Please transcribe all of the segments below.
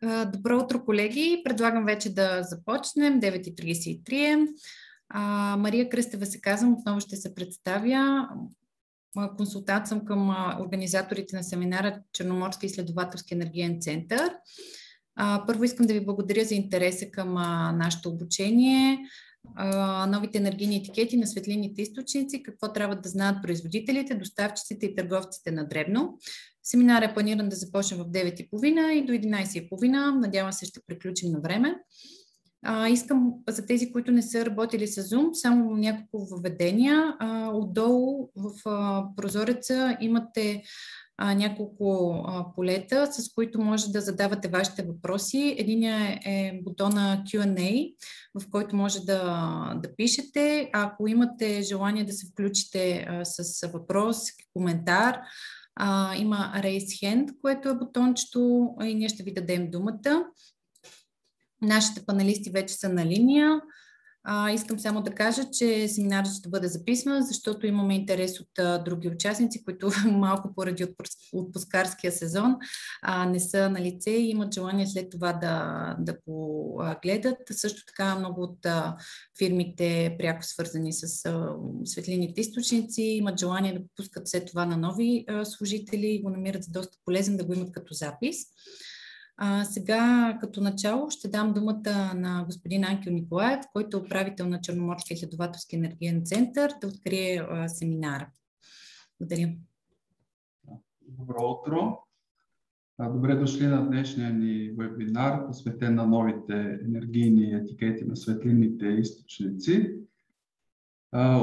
Добро утро, колеги! Предлагам вече да започнем. 9:33 е. Мария Кръстева се казвам, отново ще се представя. Консултант съм към организаторите на семинара Черноморски изследователски енергиен център. Първо искам да ви благодаря за интереса към нашето обучение. Новите енергийни етикети на светлинните източници, какво трябва да знаят производителите, доставчиците и търговците на дребно. Семинарът е планиран да започне в 9:30 и до 11:30. Надявам се, ще приключим на време. Искам за тези, които не са работили с Zoom, само няколко въведения. Отдолу в прозореца имате няколко полета, с които може да задавате вашите въпроси. Единият е бутона Q&A, в който може да пишете. Ако имате желание да се включите с въпрос, коментар, има Raise Hand, което е бутончето и ние ще ви дадем думата. Нашите панелисти вече са на линия. Искам само да кажа, че семинарът ще бъде записан, защото имаме интерес от други участници, които малко поради отпускарския сезон не са на лице и имат желание след това да погледат. Също така много от фирмите, пряко свързани с светлинните източници, имат желание да пускат след това на нови служители и го намират за доста полезен да го имат като запис. Сега като начало ще дам думата на господин Ангел Николаев, който е управител на Черноморски изследователски енергиен център, да открие семинара. Благодаря. Добро утро. Добре дошли на днешния ни вебинар, посветен на новите енергийни етикети на светлинните източници.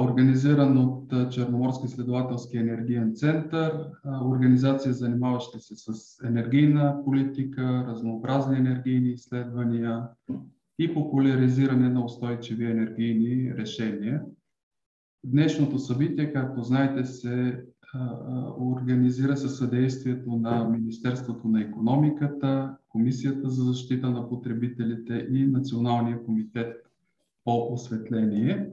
Организиран от Черноморски изследователски енергиен център, организация, занимаваща се с енергийна политика, разнообразни енергийни изследвания и популяризиране на устойчиви енергийни решения. Днешното събитие, както знаете, се организира със съдействието на Министерството на икономиката, Комисията за защита на потребителите и Националния комитет по осветление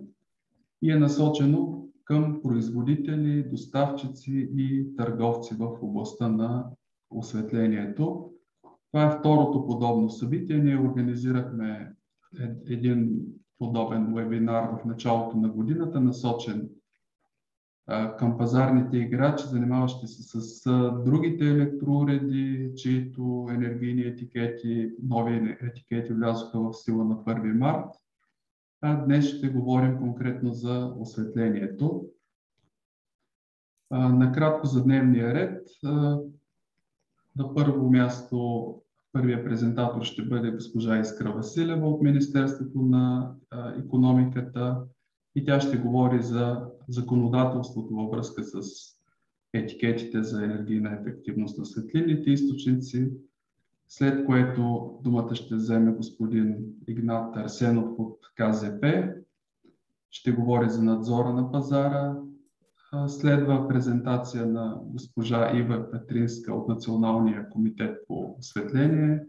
и е насочено към производители, доставчици и търговци в областта на осветлението. Това е второто подобно събитие. Ние организирахме един подобен вебинар в началото на годината, насочен към пазарните играчи, занимаващи се с другите електроуреди, чието енергийни етикети, нови етикети влязоха в сила на 1 март. Днес ще говорим конкретно за осветлението. Накратко за дневния ред. На първо място първият презентатор ще бъде госпожа Искра Василева от Министерството на икономиката и тя ще говори за законодателството във връзка с етикетите за енергийна ефективност на светлинните източници, след което думата ще вземе господин Игнат Арсенов от КЗП. Ще говори за надзора на пазара. Следва презентация на госпожа Ива Петринска от Националния комитет по осветление.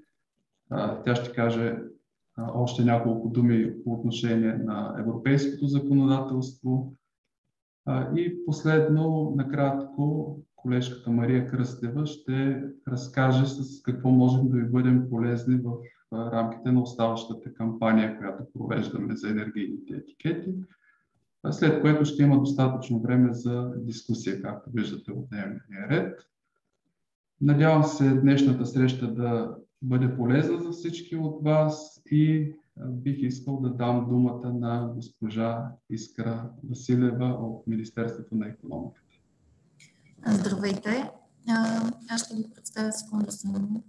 Тя ще каже още няколко думи по отношение на европейското законодателство. И последно, накратко, колежката Мария Кръстева ще разкаже с какво можем да ви бъдем полезни в рамките на оставащата кампания, която провеждаме за енергийните етикети, след което ще има достатъчно време за дискусия, както виждате от дневния ред. Надявам се днешната среща да бъде полезна за всички от вас и бих искал да дам думата на госпожа Искра Василева от Министерството на икономиката. Здравейте! Аз ще ви представя секунда само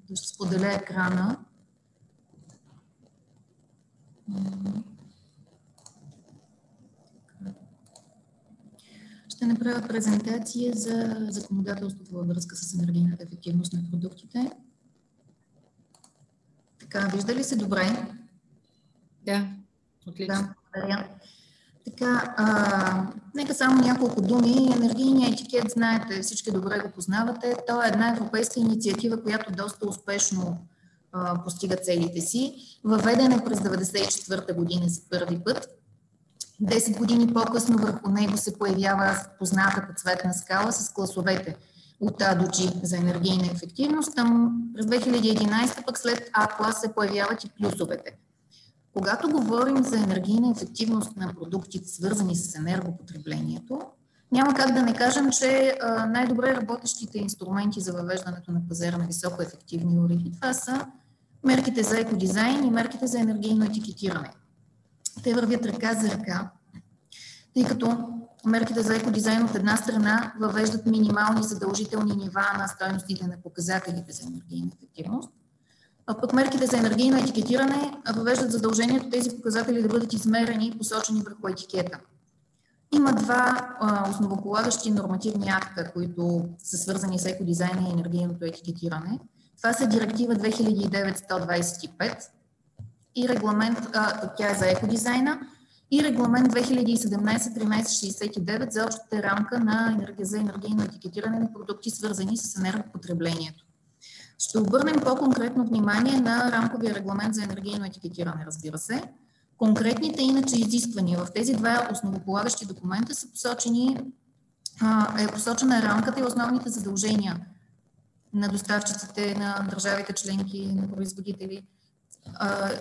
да споделя екрана. Ще направя презентация за законодателството във връзка с енергийната ефективност на продуктите. Така, вижда ли се добре? Да, отлично. Да, благодаря. Така, нека само няколко думи. Енергийният етикет, знаете, всички добре го познавате. То е една европейска инициатива, която доста успешно постига целите си. Въведен е през 1994 година за първи път. 10 години по-късно върху него се появява познатата цветна скала с класовете от А до G за енергийна ефективност. Там през 2011 пък след А клас се появяват и плюсовете. Когато говорим за енергийна ефективност на продуктите, свързани с енергопотреблението, няма как да не кажем, че най-добре работещите инструменти за въвеждането на пазара на високоефективни уреди, това са мерките за екодизайн и мерките за енергийно етикетиране. Те вървят ръка за ръка, тъй като мерките за екодизайн от една страна въвеждат минимални задължителни нива на стойностите на показателите за енергийна ефективност, а пък мерките за енергийно етикетиране въвеждат задължението тези показатели да бъдат измерени и посочени върху етикета. Има два основополагащи нормативни акта, които са свързани с екодизайна и енергийното етикетиране. Това са директива 2009-125 и регламент, тя е за екодизайна, и регламент 2017-1369 за общата рамка за енергийно етикетиране на продукти, свързани с енергопотреблението. Ще обърнем по-конкретно внимание на рамковия регламент за енергийно етикетиране, разбира се. Конкретните иначе изисквания в тези два основополагащи документа са посочена рамката и основните задължения на доставчиците, на държавите членки, на производители,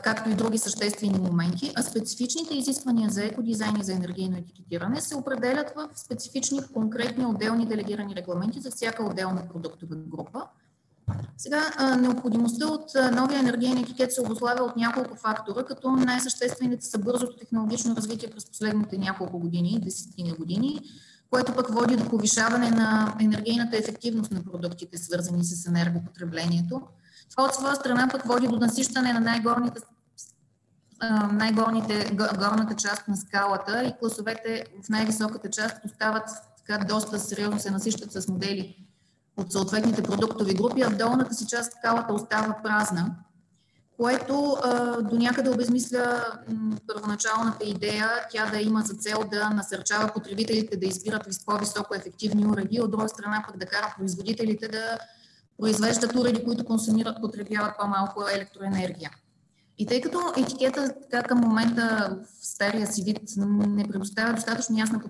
както и други съществени моменти, а специфичните изисквания за екодизайн и за енергийно етикетиране се определят в специфични, конкретни, отделни делегирани регламенти за всяка отделна продуктова група. Сега, необходимостта от новия енергиен етикет се обуславя от няколко фактора, като най-съществените са бързото технологично развитие през последните няколко години, десетина години, което пък води до повишаване на енергийната ефективност на продуктите, свързани с енергопотреблението. Това от своя страна пък води до насищане на горната част на скалата и класовете в най-високата част остават така доста сериозно се насищат с модели от съответните продуктови групи, а в долната си част скалата остава празна, което до някъде обезмисля първоначалната идея, тя да има за цел да насърчава потребителите да избират по-високо ефективни уреди, от друга страна пък да кара производителите да произвеждат уреди, които потребяват по-малко електроенергия. И тъй като етикета към момента в стария си вид не предоставя достатъчно ясна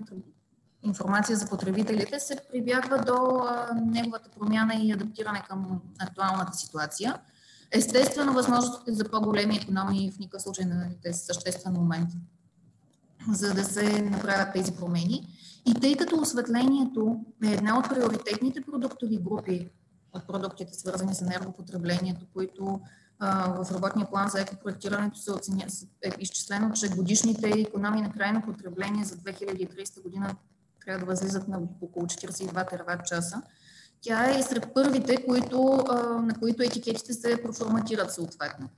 информация за потребителите, се прибягва до неговата промяна и адаптиране към актуалната ситуация. Естествено, възможностите за по-големи икономии в никакъв случай не е съществен момент, за да се направят тези промени. И тъй като осветлението е една от приоритетните продуктови групи от продуктите, свързани с енергопотреблението, които в работния план за екопроектирането е изчислено, че годишните икономии на крайно потребление за 2030 година трябва да възлизат на около 42 тераватт часа. Тя е и сред първите, на които етикетите се проформатират съответно.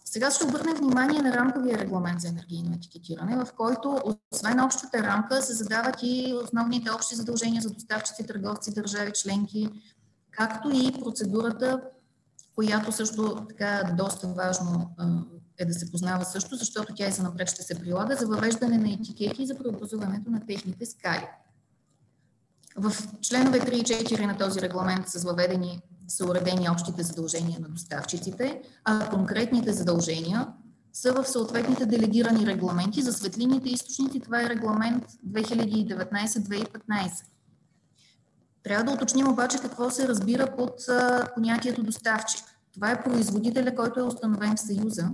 Сега ще обърнем внимание на рамковия регламент за енергийно етикетиране, в който освен общата рамка се задават и основните общи задължения за доставчици, търговци, държави, членки, както и процедурата, която също така доста важно е да се познава също, защото тя и занапред ще се прилага за въвеждане на етикети и за преобразуването на техните скали. В членове 3 и 4 на този регламент са уредени общите задължения на доставчиците, а конкретните задължения са в съответните делегирани регламенти за светлинните източници. Това е регламент 2019-2015. Трябва да уточним обаче какво се разбира под понятието доставчик. Това е производителя, който е установен в Съюза,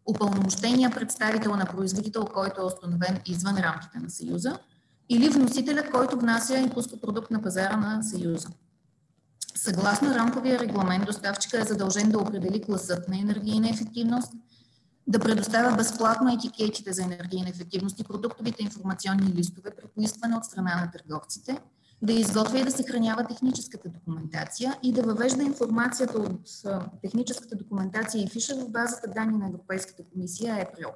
упълномощения представител на производител, който е установен извън рамките на Съюза, или вносителят, който внася и пуска продукт на пазара на Съюза. Съгласно рамковия регламент, доставчика е задължен да определи класът на енергийна ефективност, да предоставя безплатно етикетите за енергийна ефективност и продуктовите информационни листове при поискване от страна на търговците, да изготвя и да съхранява техническата документация и да въвежда информацията от техническата документация и фиша в базата данни на Европейската комисия ЕПРИЛ.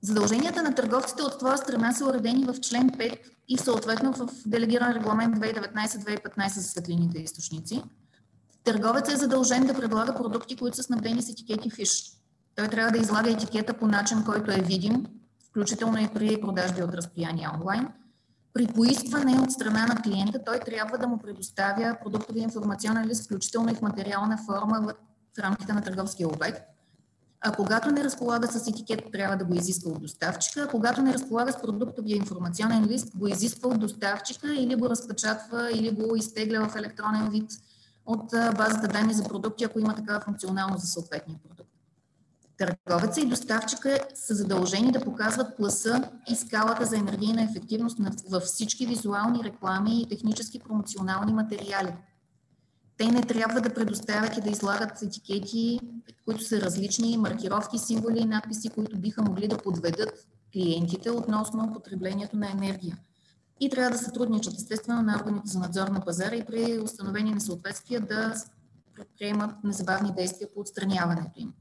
Задълженията на търговците от твоя страна са уредени в член 5 и съответно в делегиран регламент 2019-2015 за светлинните източници. Търговец е задължен да предлага продукти, които са снабдени с етикети фиш. Той трябва да излага етикета по начин, който е видим, включително и при продажби от разстояние онлайн. При поискване от страна на клиента той трябва да му предоставя продуктовия информационен лист, включително и в материална форма в рамките на търговския обект. Когато не разполага с етикет, трябва да го изиска от доставчика. Когато не разполага с продуктовия информационен лист, го изисква от доставчика или го разпечатва, или го изтегля в електронен вид от базата данни за продукти, ако има такава функционалност за съответния продукт. Търговеца и доставчика са задължени да показват класа и скалата за енергийна ефективност във всички визуални реклами и технически промоционални материали. Те не трябва да предоставят и да излагат етикети, които са различни, маркировки, символи и надписи, които биха могли да подведат клиентите относно потреблението на енергия. И трябва да сътрудничат естествено на органите за надзор на пазара и при установени несъответствия да предприемат незабавни действия по отстраняването им.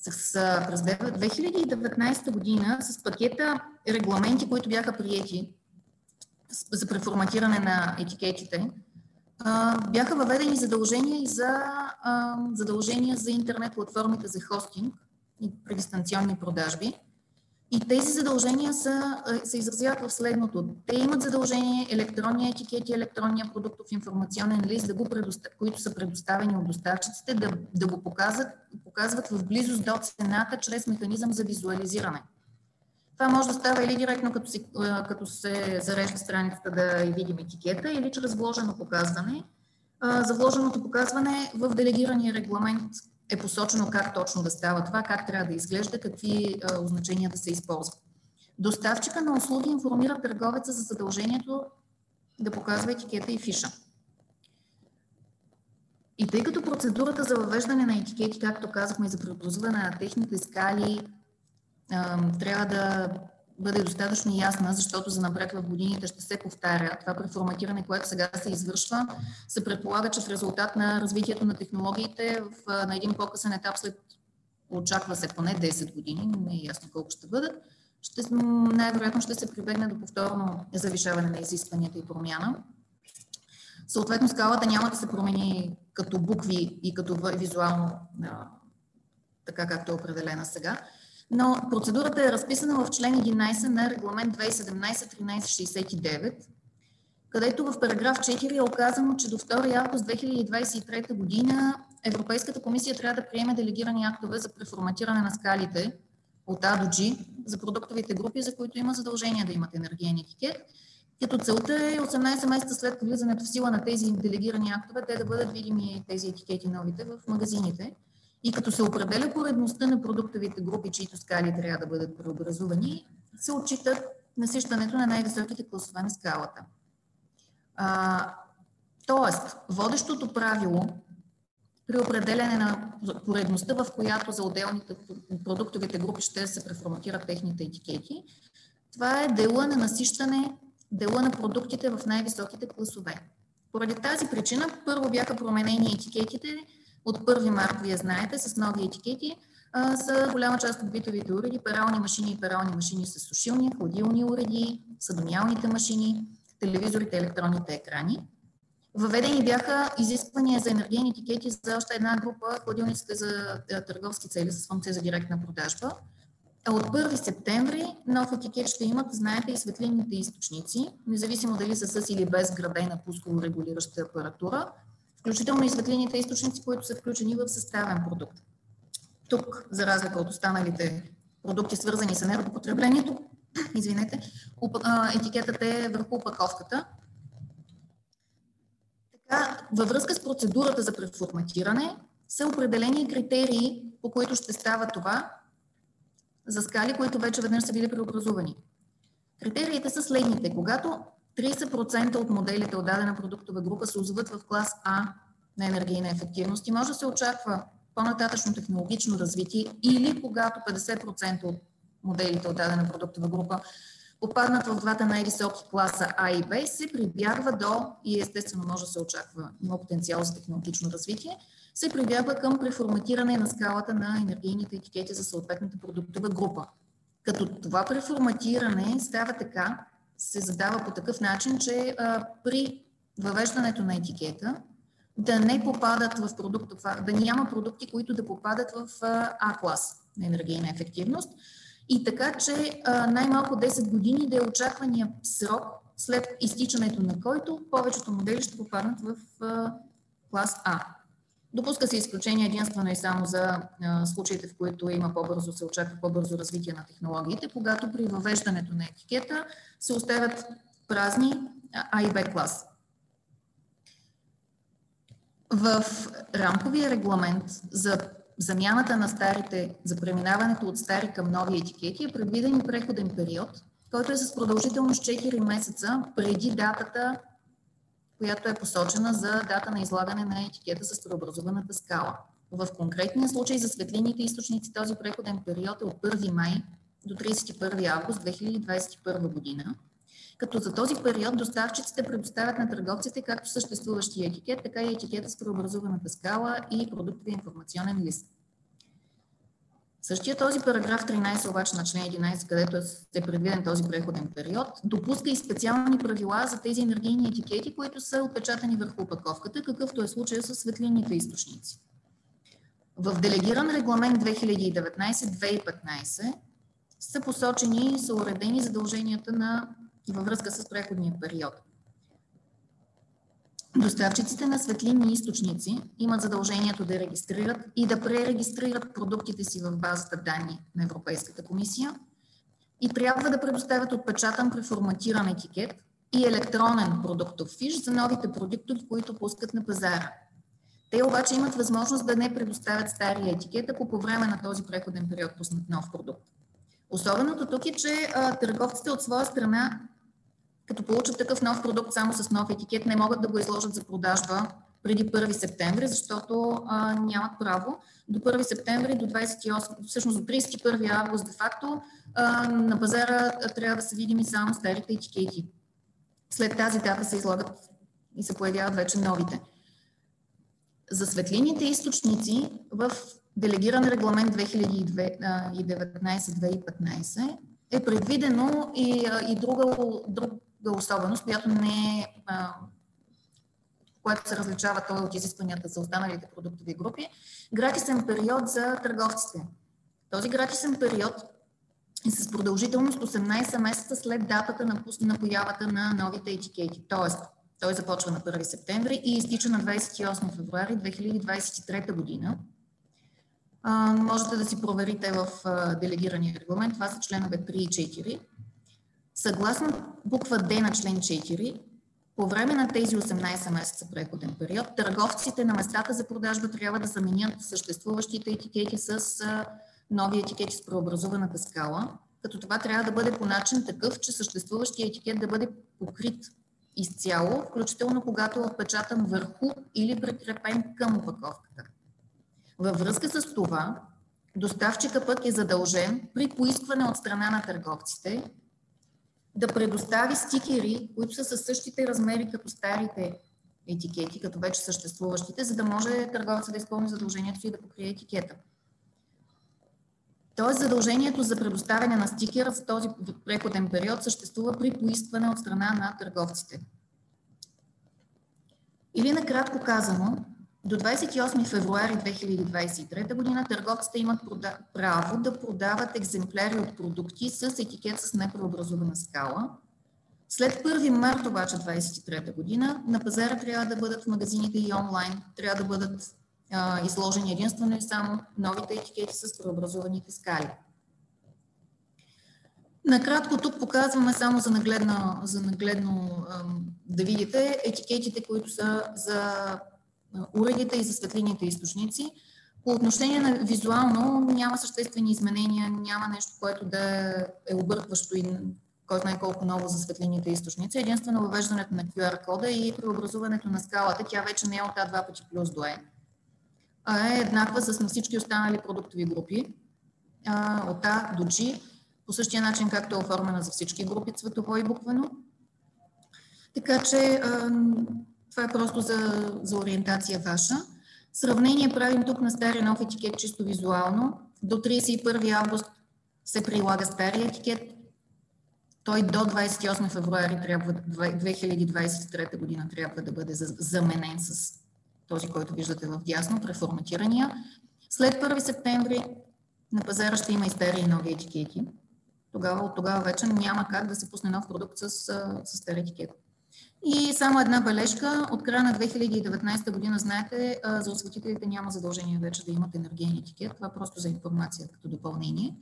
През 2019 година с пакета регламенти, които бяха приети за преформатиране на етикетите, бяха въведени задължения за интернет платформите за хостинг и дистанционни продажби. И тези задължения се изразяват в следното. Те имат задължение електронния етикет и електронния продуктов информационен лист, които са предоставени от доставчиците, да го показват в близост до цената чрез механизъм за визуализиране. Това може да става или директно, като се зарежда страницата да видим етикета, или чрез вложено показване. За вложеното показване в делегирания регламент е посочено как точно да става това, как трябва да изглежда, какви означения да се използват. Доставчика на услуги информира търговеца за задължението да показва етикета и фиша. И тъй като процедурата за въвеждане на етикети, както казахме, за преобразуване на техните скали, трябва да бъде достатъчно ясна, защото за напред в годините ще се повтаря. Това преформатиране, което сега се извършва, се предполага, че в резултат на развитието на технологиите на един по-късен етап очаква се поне 10 години, не е ясно колко ще бъдат, най-вероятно ще се прибегне до повторно завишаване на изискванията и промяна. Съответно, скалата няма да се промени като букви и като визуално, така както е определена сега. Но процедурата е разписана в член 11 на регламент 2017-1369, където в параграф 4 е оказано, че до 2 август 2023 година Европейската комисия трябва да приеме делегирани актове за преформатиране на скалите от А до G за продуктовите групи, за които има задължение да имат енергиен етикет. Като целта е 18 месеца след влизането в сила на тези делегирани актове, те да бъдат видими тези етикети новите в магазините. И като се определя поредността на продуктовите групи, чието скали трябва да бъдат преобразувани, се отчитат насищането на най-високите класове на скалата. Тоест, водещото правило при определяне на поредността, в която за отделните продуктовите групи ще се преформатират техните етикети, това е дела на насищане, дела на продуктите в най-високите класове. Поради тази причина първо бяха променени етикетите. От 1 март, вие знаете, с нови етикети са голяма част от битовите уреди, перални машини и перални машини с сушилни, хладилни уреди, съдомиалните машини, телевизорите, електронните екрани. Въведени бяха изисквания за енергийни етикети за още една група, хладилниците за търговски цели с функция за директна продажба. От 1 септември нов етикет ще имат, знаете, и светлинните източници, независимо дали са с или без вградена пусково-регулираща апаратура, включително и светлинните източници, които са включени в съставен продукт. Тук, за разлика от останалите продукти, свързани с енергопотреблението, етикетът е върху опаковката. Така, във връзка с процедурата за преформатиране са определени критерии, по които ще става това за скали, които вече веднъж са били преобразувани. Критериите са следните. Когато 30% от моделите от дадена продуктова група се озоват в клас А на енергийна ефективност и може да се очаква по-нататъчно технологично развитие, или когато 50% от моделите от дадена продуктова група попаднат в двата най-високи класа А и Б, се прибягва до, и естествено може да се очаква, има потенциал за технологично развитие, се прибягва към преформатиране на скалата на енергийните етикети за съответната продуктова група. Като това преформатиране става така, се задава по такъв начин, че при въвеждането на етикета да не попадат в да няма продукти, които да попадат в А клас на енергийна ефективност, и така, че най-малко 10 години да е очаквания срок, след изтичането на който повечето модели ще попаднат в клас А. Допуска се изключение единствено и само за случаите, в които се очаква по-бързо развитие на технологиите, когато при въвеждането на етикета се оставят празни А и Б клас. В рамковия регламент за замяната на старите, за преминаването от стари към нови етикети е предвиден и преходен период, който е с продължителност 4 месеца преди датата, която е посочена за дата на излагане на етикета с преобразуваната скала. В конкретния случай за светлинните източници този преходен период е от 1 май до 31 август 2021 година, като за този период доставчиците предоставят на търговците както съществуващия етикет, така и етикета с преобразуваната скала и продуктовия информационен лист. Същия този параграф 13 обаче на член 11, където е предвиден този преходен период, допуска и специални правила за тези енергийни етикети, които са отпечатани върху опаковката, какъвто е случая с светлинните източници. В делегиран регламент 2019-2015 са посочени и са уредени задълженията във връзка с преходния период. Доставчиците на светлинни източници имат задължението да регистрират и да пререгистрират продуктите си в базата данни на Европейската комисия и трябва да предоставят отпечатан преформатиран етикет и електронен продуктов фиш за новите продукти, които пускат на пазара. Те обаче имат възможност да не предоставят стария етикет, ако по време на този преходен период пуснат нов продукт. Особеното тук е, че търговците от своя страна, като получат такъв нов продукт само с нов етикет, не могат да го изложат за продажба преди 1 септември, защото нямат право. До 1 септември, до 28, всъщност до 31 август, де-факто, на пазара трябва да са видими само старите етикети. След тази дата се излагат и се появяват вече новите. За светлинните източници в делегиран регламент 2019-2015 е предвидено и друга особеност, която което се различава от изискванията за останалите продуктови групи, гратисен период за търговците. Този гратисен период е с продължителност 18 месеца след датата на появата на новите етикети. Тоест, той започва на 1 септември и изтича на 28 февруари 2023 година. Можете да си проверите в делегирания регламент. Това са членове 3 и 4. Съгласно буква Д на член 4, по време на тези 18 месеца преходен период, търговците на местата за продажба трябва да заменят съществуващите етикети с нови етикети с преобразуваната скала, като това трябва да бъде по начин такъв, че съществуващия етикет да бъде покрит изцяло, включително когато е отпечатан върху или прикрепен към опаковката. Във връзка с това, доставчика пък е задължен при поискване от страна на търговците да предостави стикери, които са със същите размери като старите етикети, като вече съществуващите, за да може търговцът да изпълни задължението си и да покрие етикета. Тоест задължението за предоставяне на стикера за този преходен период съществува при поискване от страна на търговците. Или накратко казано, до 28 февруари 2023 година търговците имат право да продават екземпляри от продукти с етикет с непреобразувана скала. След 1 март обаче 2023 година на пазара трябва да бъдат в магазините и онлайн, трябва да бъдат изложени единствено и само новите етикети с преобразуваните скали. Накратко тук показваме само за нагледно да видите етикетите, които са за уредите и за светлинните източници. По отношение на визуално няма съществени изменения, няма нещо, което да е объркващо и който най-колко ново за светлинните източници. Единствено въвеждането на QR кода и преобразуването на скалата, тя вече не е от А2 пъти плюс до Е, а е еднаква с всички останали продуктови групи, от А до G, по същия начин, както е оформена за всички групи цветово и буквено. Така че това е просто за ориентация ваша. Сравнение правим тук на стария нов етикет чисто визуално. До 31 август се прилага стария етикет. Той до 28 февруари 2023 година трябва да бъде заменен с този, който виждате в дясно, преформатирания. След 1 септември на пазара ще има и стари и нови етикети. От тогава вече няма как да се пусне нов продукт с стар етикет. И само една бележка. От края на 2019 година, знаете, за осветителите няма задължение вече да имат енергиен етикет. Това просто за информация като допълнение.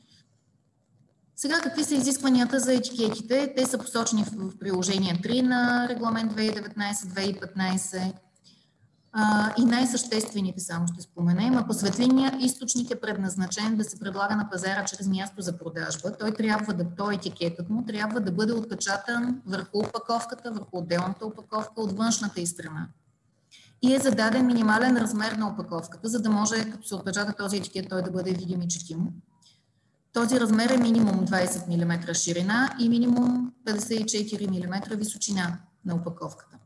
Сега, какви са изискванията за етикетите? Те са посочени в приложение 3 на регламент 2019-2015. И най-съществените само ще споменем. Ако светлинният източник е предназначен да се предлага на пазара чрез място за продажба, той етикетът му трябва да бъде отпечатан върху опаковката, върху отделната опаковка от външната й страна. И е зададен минимален размер на опаковката, за да може, като се отпечата този етикет, той да бъде видим и четим. Този размер е минимум 20 мм ширина и минимум 54 мм височина на опаковката.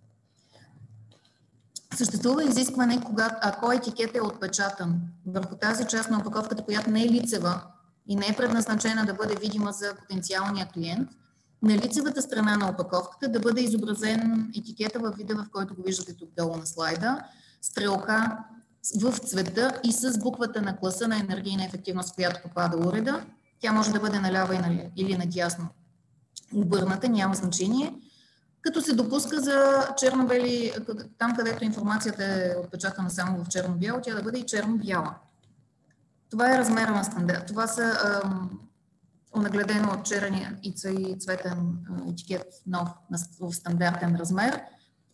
Съществува изискване, ако етикет е отпечатан върху тази част на опаковката, която не е лицева и не е предназначена да бъде видима за потенциалния клиент, на лицевата страна на опаковката да бъде изобразен етикета във вида, в който го виждате тук долу на слайда, стрелка в цвета и с буквата на класа на енергийна ефективност, в която попада уреда. Тя може да бъде наляво или надясно обърната, няма значение. Като се допуска за черно-бели, там където информацията е отпечатана само в черно-бяло, тя да бъде и черно-бяла. Това е размера на стандарт. Това са онагледено от черния и цветен етикет нов в стандартен размер.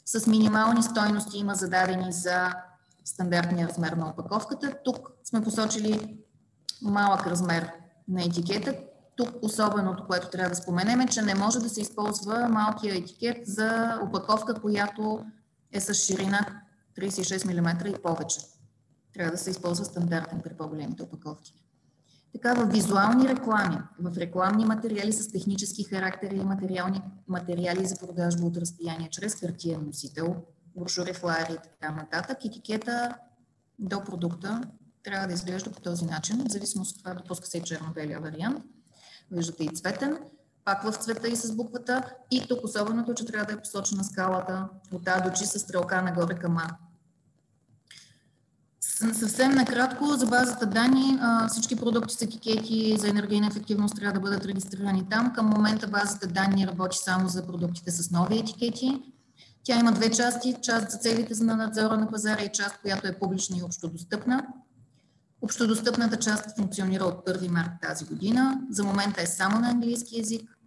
С минимални стойности има зададени за стандартния размер на опаковката. Тук сме посочили малък размер на етикета. Тук особеното, което трябва да споменем, е, че не може да се използва малкия етикет за опаковка, която е с ширина 36 мм и повече. Трябва да се използва стандартен при по-големите опаковки. Така, в визуални реклами, в рекламни материали с технически характери и материали за продажба от разстояние чрез хартиен носител, брошури, флаери и така нататък, етикета до продукта трябва да изглежда по този начин. В зависимост от това допуска се и черно-белия вариант. Виждате и цветен, пак в цвета и с буквата. И тук особеното, че трябва да е посочена скалата от А до G с стрелка нагоре към А. Съвсем накратко, за базата данни, всички продукти с етикети за енергийна ефективност трябва да бъдат регистрирани там. Към момента базата данни работи само за продуктите с нови етикети. Тя има две части. Част за целите за надзора на пазара и част, която е публична и общодостъпна. Общодостъпната част функционира от 1 март тази година. За момента е само на английски език.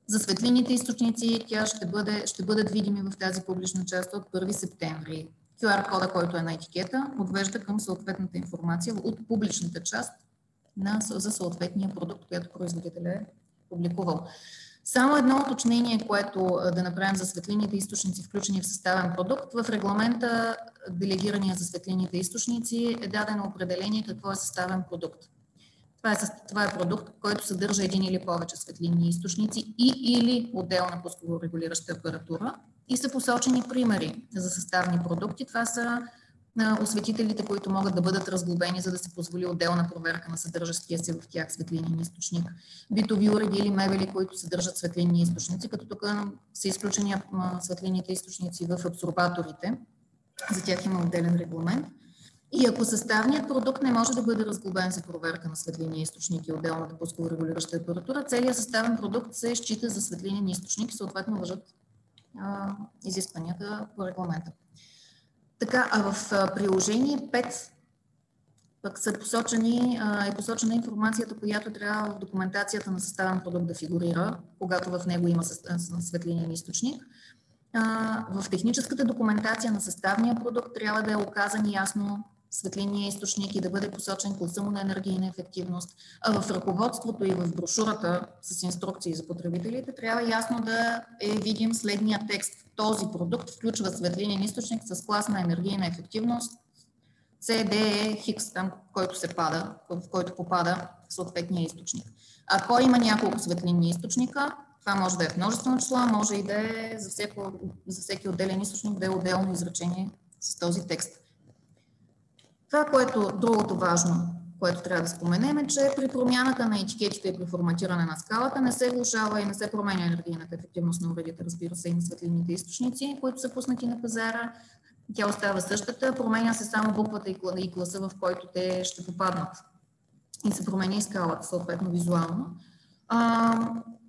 За светлинните източници тя ще бъдат видими в тази публична част от 1 септември. QR-кода, който е на етикета, отвежда към съответната информация от публичната част за съответния продукт, който производителят е публикувал. Само едно уточнение, което да направим за светлинните източници, включени в съставен продукт. В регламента, делегирания за светлинните източници, е дадено определение какво е съставен продукт. Това е продукт, който съдържа един или повече светлинни източници или отделна пусково регулираща апаратура и са посочени примери за съставни продукти. Това са осветителите, които могат да бъдат разглобени, за да се позволи отделна проверка на съдържащия се в тях светлинен източник. Битови уреди или мебели, които съдържат светлинни източници, като тук са изключени светлинните източници в абсорбаторите. За тях има отделен регламент. И ако съставният продукт не може да бъде разглобен за проверка на светлинния източник и отделната пусково регулираща апаратура, целият съставен продукт се счита за светлинен източник и съответно важат изискванията по регламента. Така, а в приложение 5 пък е посочена информацията, която трябва в документацията на съставен продукт да фигурира, когато в него има светлинен източник. В техническата документация на съставния продукт трябва да е указан ясно светлинния източник и да бъде посочен класа му на енергийна ефективност. А в ръководството и в брошурата с инструкции за потребителите трябва ясно да видим следния текст. Този продукт включва светлинен източник с клас на енергийна ефективност CDE-X, там, в който попада съответния източник. Ако има няколко светлинни източника, това може да е в множествено числа, може и да е за всеки отделен източник да е отделно изречение с този текст. Това, другото важно, което трябва да споменем, е, че при промяната на етикетите и при форматиране на скалата не се влошава и не се променя енергийната ефективност на уредите, разбира се, и на светлинните източници, които са пуснати на пазара. Тя остава същата, променя се само буквата и класа, в който те ще попаднат. И се променя и скалата, съответно визуално.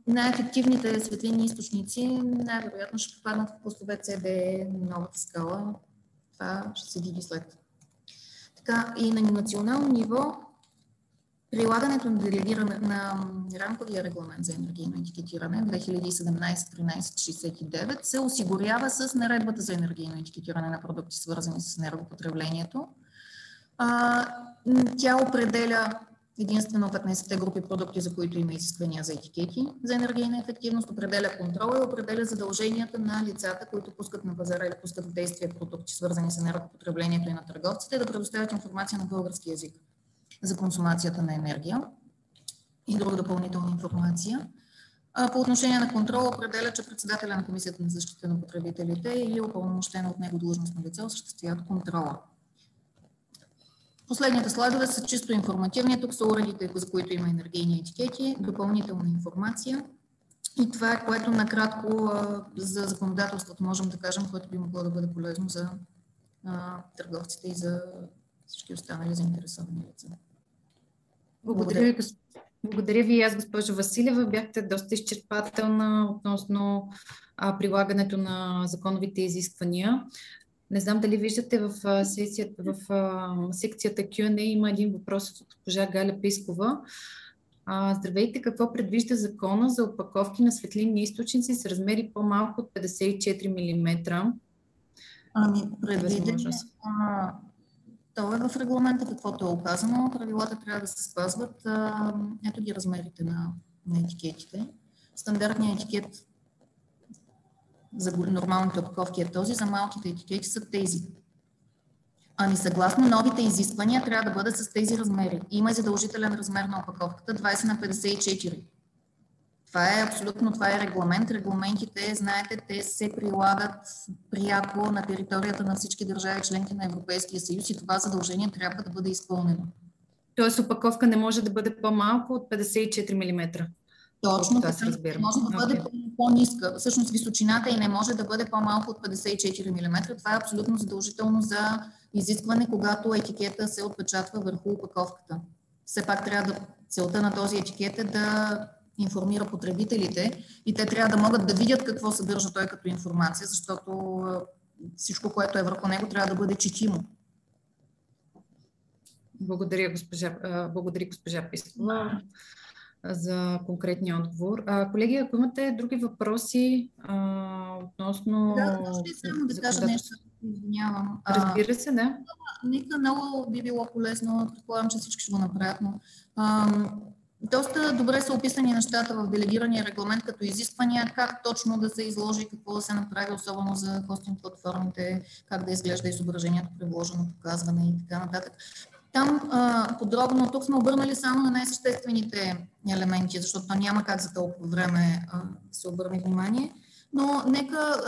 най-ефективните светлинни източници най-вероятно ще попаднат в класове CD, новата скала. Това ще се види след. Така, и на национално ниво прилагането на делегиране на рамковия регламент за енергийно етикетиране 2017-1369 се осигурява с наредбата за енергийно етикетиране на продукти, свързани с енергопотреблението. Тя определя единствено 15-те групи продукти, за които има изисквания за етикети за енергийна ефективност, определя контрола и определя задълженията на лицата, които пускат на пазара или пускат в действие продукти, свързани с енергопотреблението и на търговците, да предоставят информация на български език за консумацията на енергия и друга допълнителна информация. По отношение на контрола определя, че председателя на Комисията на защита на потребителите или упълномощено от него длъжностно лице осъществяват контрола. Последните слайдове са чисто информативни. Тук са уредите, за които има енергийни етикети, допълнителна информация. И това е, което накратко за законодателството можем да кажем, което би могло да бъде полезно за търговците и за всички останали заинтересовани лица. Благодаря ви и аз, госпожо Василева. Бяхте доста изчерпателна относно прилагането на законовите изисквания. Не знам дали виждате в секцията Q&A има един въпрос от госпожа Галя Пискова. Здравейте, какво предвижда закона за опаковки на светлинни източници с размери по-малко от 54 мм? Предвиден то е в регламента, каквото е оказано. Правилата трябва да се спазват. Ето ги размерите на етикетите. Стандартният етикет за нормалните опаковки е този, за малките етикети са тези. Съгласно новите изисквания трябва да бъдат с тези размери. Има задължителен размер на опаковката 20 на 54. Това е абсолютно, това е регламент. Регламентите, знаете, те се прилагат пряко на територията на всички държави, членки на Европейския съюз и това задължение трябва да бъде изпълнено. Тоест опаковка не може да бъде по-малко от 54 мм? Точно така, може да бъде по-ниска. Всъщност височината и не може да бъде по-малко от 54 мм. Това е абсолютно задължително за изискване, когато етикета се отпечатва върху опаковката. Все пак трябва целта на този етикет е да информира потребителите и те трябва да могат да видят какво съдържа той като информация, защото всичко, което е върху него, трябва да бъде четимо. Благодаря, госпожа Пискова, за конкретния отговор. Колеги, ако имате други въпроси относно... ще само да кажа нещо, извинявам. Разбира се, да. Нека много би било полезно, предполагам, че всички ще го направят, но доста добре са описани нещата в делегирания регламент като изисквания, как точно да се изложи, какво да се направи, особено за хостинг платформите, как да изглежда изображението, приложено показване и така нататък. Там подробно, тук сме обърнали само на най-съществените елементи, защото няма как за толкова време да се обърне внимание, но нека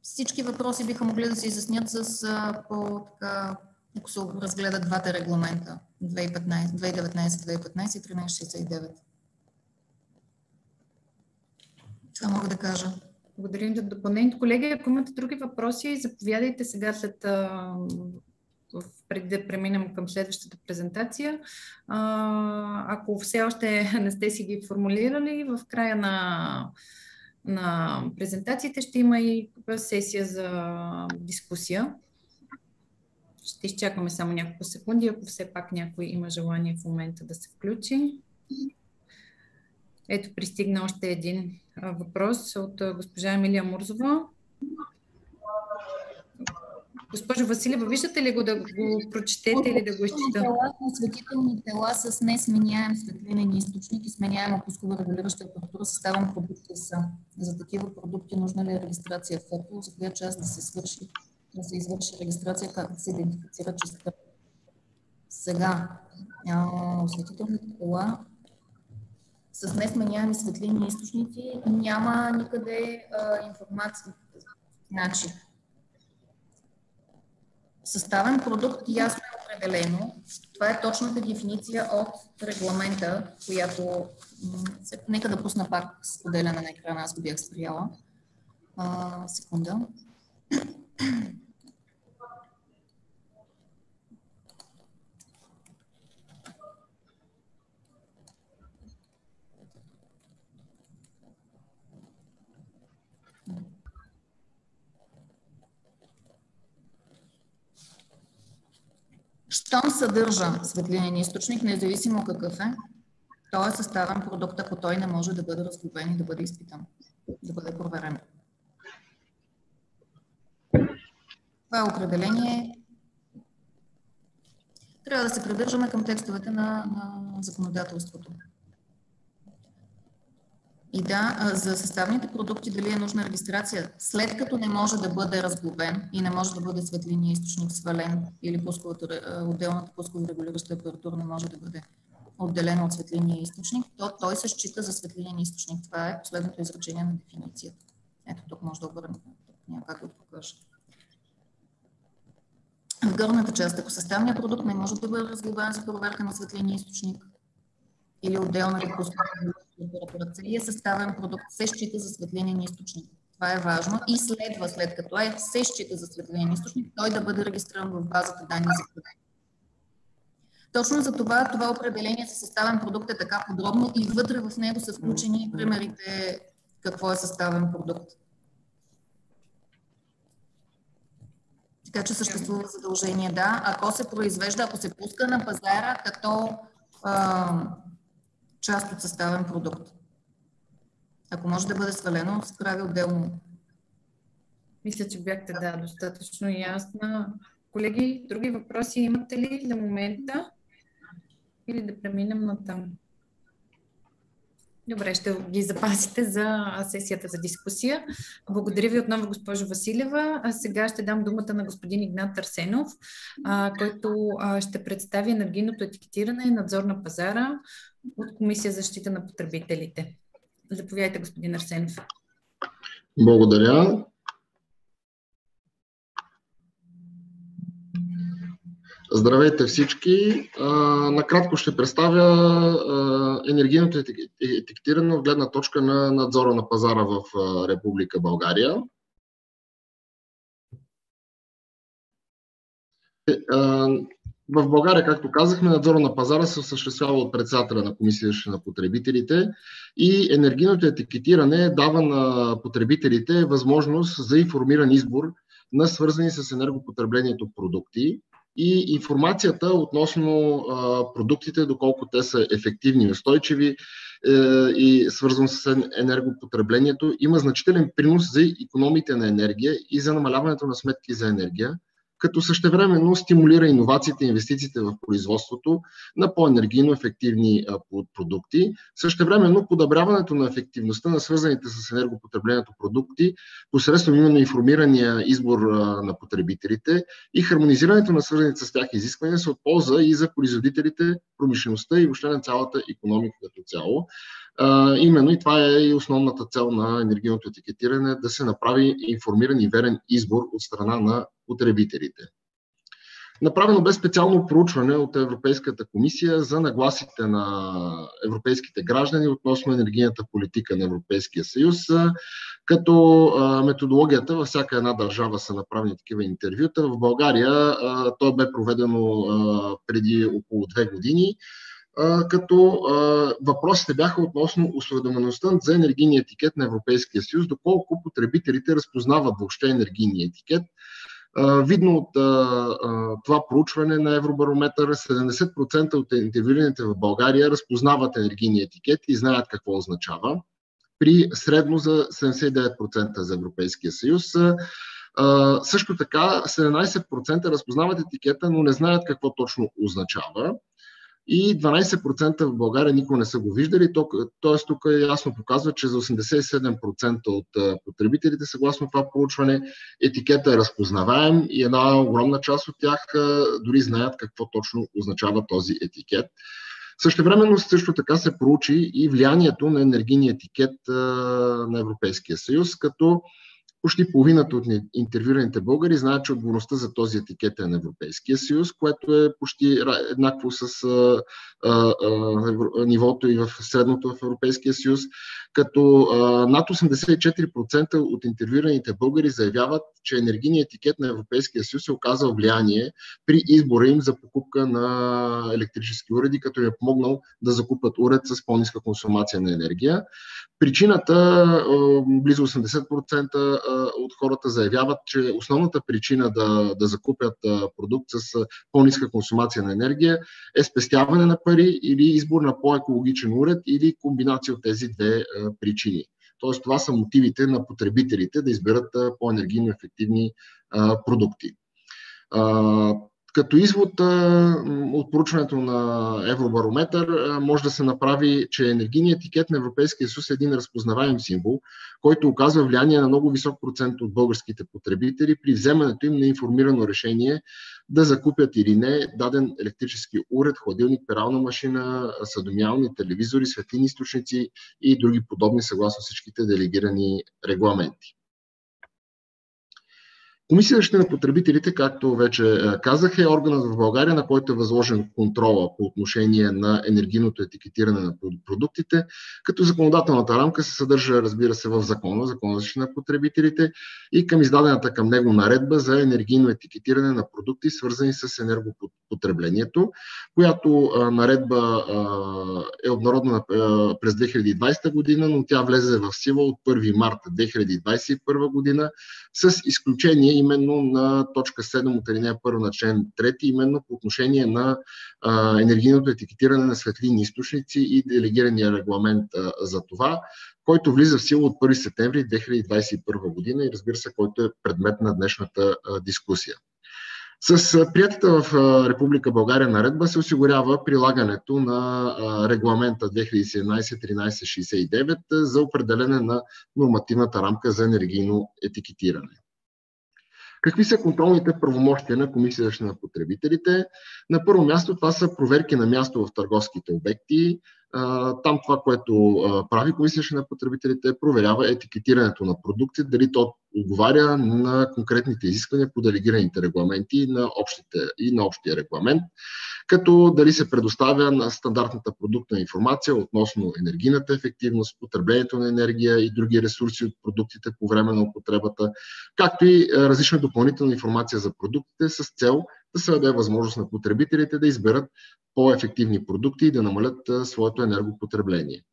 всички въпроси биха могли да се изяснят с ако се разгледат двата регламента 2019-2015 и 1369. Това мога да кажа. Благодарим за допълнението. Колеги, ако имате други въпроси, заповядайте сега преди да преминем към следващата презентация. Ако все още не сте си ги формулирали, в края на презентациите ще има и сесия за дискусия. Ще изчакаме само няколко секунди, ако все пак някой има желание в момента да се включи. Ето, пристигна още един въпрос от госпожа Емилия Мурзова. Госпожо Василева, виждате ли го да го прочетете или да го изчета? Осветителни тела с несменяем светлинен източник и сменяема пускова регулираща апаратура съставен продукти са. За такива продукти нужна ли е регистрация в ФЕРТО, за коя част да се извърши регистрация, как да се идентифицира частта. Сега, осветителните тела с несменяеми светлинни източници няма никъде информация. Значи, съставен продукт ясно е определено. Това е точната дефиниция от регламента, която... Нека да пусна пак споделяне на екрана, аз го бях спряла. Секунда. Щом съдържа светлинен източник, независимо какъв е, той е съставен продукт, ако той не може да бъде разглобен и да бъде изпитан, да бъде проверен. Това определение трябва да се придържаме към текстовете на законодателството. И да, за съставните продукти дали е нужна регистрация, след като не може да бъде разглобен и не може да бъде светлинния източник свален или отделната пусково регулираща апаратура не може да бъде отделена от светлинния източник, то той се счита за светлинен източник. Това е последното изречение на дефиницията. Ето тук може да обърнем някак да покажа. В горната част, ако съставният продукт не може да бъде разглобен за проверка на светлинния източник или отделната пускова апаратура, целият съставен продукт се счита за светлинен източник. Това е важно и следва, след като се счита за светлинен източник, той да бъде регистриран в базата данни за продукт. Точно за това определение за съставен продукт е така подробно и вътре в него са включени примерите какво е съставен продукт. Така че съществува задължение, да. Ако се произвежда, ако се пуска на пазара като част от съставен продукт. Ако може да бъде свалено, се прави отделно. Мисля, че бяхте достатъчно ясна. Колеги, други въпроси имате ли за момента? Или да преминем натам? Добре, ще ги запасите за сесията за дискусия. Благодаря ви отново, госпожо Василева. А сега ще дам думата на господин Игнат Арсенов, който ще представи енергийното етикетиране и надзор на пазара от Комисия за защита на потребителите. Заповядайте, господин Арсенов. Благодаря. Здравейте всички! Накратко ще представя енергийното етикетиране от гледна точка на надзора на пазара в Република България. В България, както казахме, надзора на пазара се осъществява от председателя на Комисията на потребителите и енергийното етикетиране дава на потребителите възможност за информиран избор на свързани с енергопотреблението продукти и информацията относно продуктите, доколко те са ефективни и устойчиви и свързано с енергопотреблението, има значителен принос за икономиите на енергия и за намаляването на сметки за енергия, като същевременно стимулира иновациите и инвестициите в производството на по-енергийно ефективни продукти. Същевременно подобряването на ефективността на свързаните с енергопотреблението продукти посредством именно информирания избор на потребителите и хармонизирането на свързаните с тях изисквания са от полза и за производителите, промишлеността и въобще на цялата икономика като цяло. Именно и това е и основната цел на енергийното етикетиране, да се направи информиран и верен избор от страна на потребителите. Направено бе специално проучване от Европейската комисия за нагласите на европейските граждани относно енергийната политика на Европейския съюз, като методологията във всяка една държава са направени такива интервюта. В България то бе проведено преди около 2 години, като въпросите бяха относно осведомеността за енергийния етикет на Европейския съюз, доколко потребителите разпознават въобще енергийния етикет. Видно от това проучване на Евробарометър, 70% от интервюираните в България разпознават енергийния етикет и знаят какво означава, при средно за 79% за Европейския съюз. Също така 17% разпознават етикета, но не знаят какво точно означава. И 12% в България никога не са го виждали, т.е. тук ясно показва, че за 87% от потребителите, съгласно това проучване, етикета е разпознаваем и една огромна част от тях дори знаят какво точно означава този етикет. Същевременно също така се проучи и влиянието на енергийния етикет на Европейския съюз, като почти половината от интервюираните българи знаят, че отговорността за този етикет е на Европейския съюз, което е почти еднакво с нивото и в средното в Европейския съюз, като над 84% от интервюираните българи заявяват, че енергийният етикет на Европейския съюз е оказал влияние при избора им за покупка на електрически уреди, като им е помогнал да закупят уред с по-ниска консумация на енергия. Причината, близо 80% от хората заявяват, че основната причина да закупят продукт с по-ниска консумация на енергия е спестяване на пари или избор на по-екологичен уред или комбинация от тези две причини. Тоест, това са мотивите на потребителите да изберат по-енергийно ефективни продукти. Като извод от проучването на Евробарометър може да се направи, че енергийният етикет на Европейския съюз е един разпознаваем символ, който оказва влияние на много висок процент от българските потребители при вземането им на информирано решение да закупят или не даден електрически уред, хладилник, перална машина, съдомиялни, телевизори, светлинни източници и други подобни съгласно всичките делегирани регламенти. Комисията за защита на потребителите, както вече казах, е органът в България, на който е възложен контрола по отношение на енергийното етикетиране на продуктите, като законодателната рамка се съдържа, разбира се, в Закона за защита на потребителите и към издадената към него наредба за енергийно етикетиране на продукти, свързани с енергопотреблението, която наредба е обнародвана през 2020 година, но тя влезе в сила от 1 марта 2021 година, с изключение именно на точка 7 от алинея 1 на член 3, именно по отношение на енергийното етикетиране на светлинни източници и делегирания регламент за това, който влиза в сила от 1 септември 2021 година и разбира се, който е предмет на днешната дискусия. С приетата в Република България наредба се осигурява прилагането на регламента 2017-1369 за определене на нормативната рамка за енергийно етикетиране. Какви са контролните правомощия на Комисията за защита на потребителите? На първо място това са проверки на място в търговските обекти. Там това, което прави Комисията за защита на потребителите, проверява етикетирането на продукти, дали то отговаря на конкретните изисквания по делегираните регламенти и на общия регламент, като дали се предоставя на стандартната продуктна информация относно енергийната ефективност, потреблението на енергия и други ресурси от продуктите по време на употребата, както и различна допълнителна информация за продуктите с цел да се даде възможност на потребителите да изберат по-ефективни продукти и да намалят своето енергопотребление.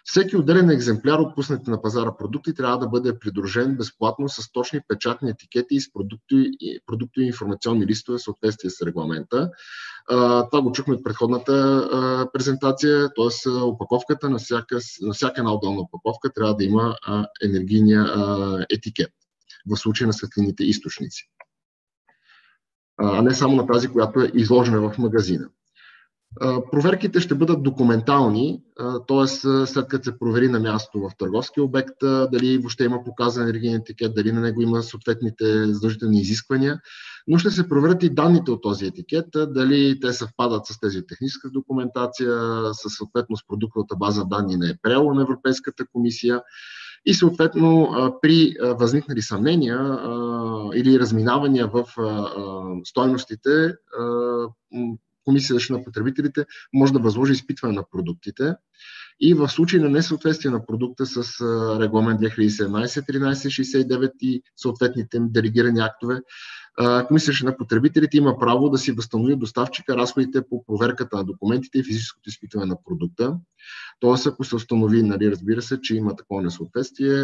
Всеки отделен екземпляр от пуснатите на пазара продукти трябва да бъде придружен безплатно с точни печатни етикети и с продукти и информационни листове в съответствие с регламента. Това го чухме от предходната презентация, т.е. опаковката на всяка една отделна опаковка трябва да има енергийния етикет, в случай на светлинните източници, а не само на тази, която е изложена в магазина. Проверките ще бъдат документални, т.е. след като се провери на място в търговски обект, дали въобще има показан енергиен етикет, дали на него има съответните задължителни изисквания, но ще се проверят и данните от този етикет, дали те съвпадат с тези техническа документация, съответно с продуктовата база данни на ЕПРЕЛ на Европейската комисия и съответно при възникнали съмнения или разминавания в стойностите, Комисията за защита на потребителите може да възложи изпитване на продуктите и в случай на несъответствие на продукта с регламент 2017-1369 и съответните делегирани актове, Комисията за защита на потребителите има право да си възстанови от доставчика разходите по проверката на документите и физическото изпитване на продукта. Тоест, ако се установи, разбира се, че има такова несъответствие,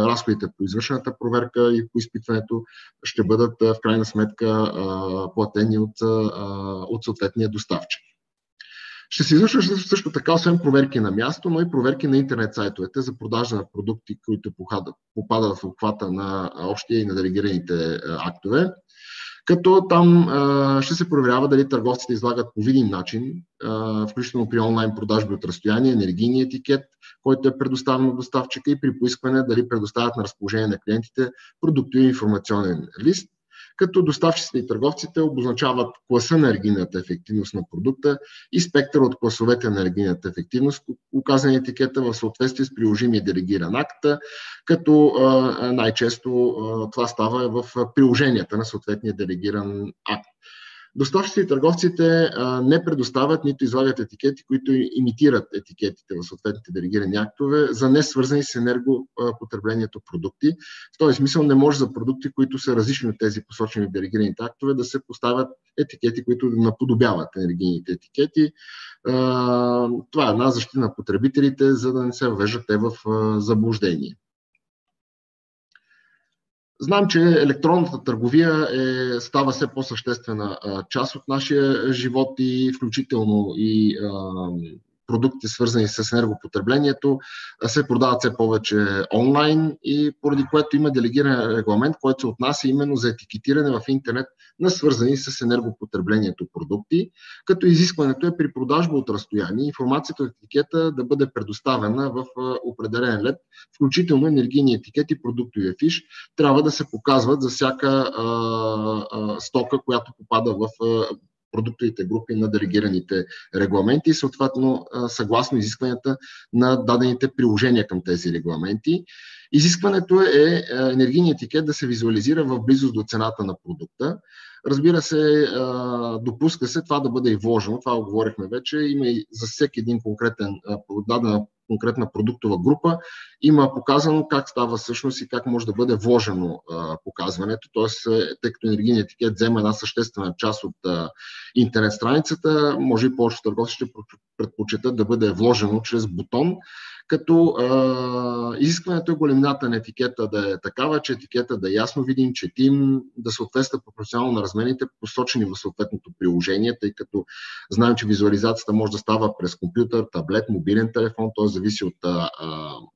разходите по извършената проверка и по изпитването ще бъдат в крайна сметка платени от съответния доставчик. Ще се извършва също така, освен проверки на място, но и проверки на интернет сайтовете за продажа на продукти, които попадат в обхвата на общия и на делегираните актове. Като там ще се проверява дали търговците излагат по видим начин, включително при онлайн продажби от разстояние, енергийния етикет, който е предоставен от доставчика и при поискване дали предоставят на разположение на клиентите продуктови информационен лист, като доставчиците и търговците обозначават класа на енергийната ефективност на продукта и спектър от класовете на енергийната ефективност, указани етикета в съответствие с приложимия делегиран акт, като най-често това става в приложенията на съответния делегиран акт. Доставчиците и търговците не предоставят, нито излагат етикети, които имитират етикетите в съответните делегирани актове за не свързани с енергопотреблението продукти. В този смисъл не може за продукти, които са различни от тези посочени в делегираните актове, да се поставят етикети, които наподобяват енергийните етикети. Това е една защита на потребителите, за да не се въвеждат те в заблуждение. Знаем, че електронната търговия става все по-съществена част от нашия живот и включително и продукти, свързани с енергопотреблението, се продават все повече онлайн и поради което има делегиран регламент, който се отнася именно за етикетиране в интернет на свързани с енергопотреблението продукти, като изискването е при продажба от разстояние информацията от етикета да бъде предоставена в определен ред, включително енергийни етикети, продуктовия фиш, трябва да се показват за всяка стока, която попада в продуктовите групи на делегираните регламенти и съответно съгласно изискванията на дадените приложения към тези регламенти. Изискването е енергийният етикет да се визуализира в близост до цената на продукта. Разбира се, допуска се това да бъде и вложено, това го говорихме вече, има и за всеки един дадена конкретна продуктова група, има показано как става всъщност и как може да бъде вложено показването, т.е. тъй като енергийният етикет взема една съществена част от интернет страницата, може и повече търговци ще предпочитат да бъде вложено чрез бутон, като изискването е големината на етикета да е такава, че етикета да е ясно видим, четим, да съответства пропорционално на размерите, посочени в съответното приложение, тъй като знаем, че визуализацията може да става през компютър, таблет, мобилен телефон, т.е. зависи от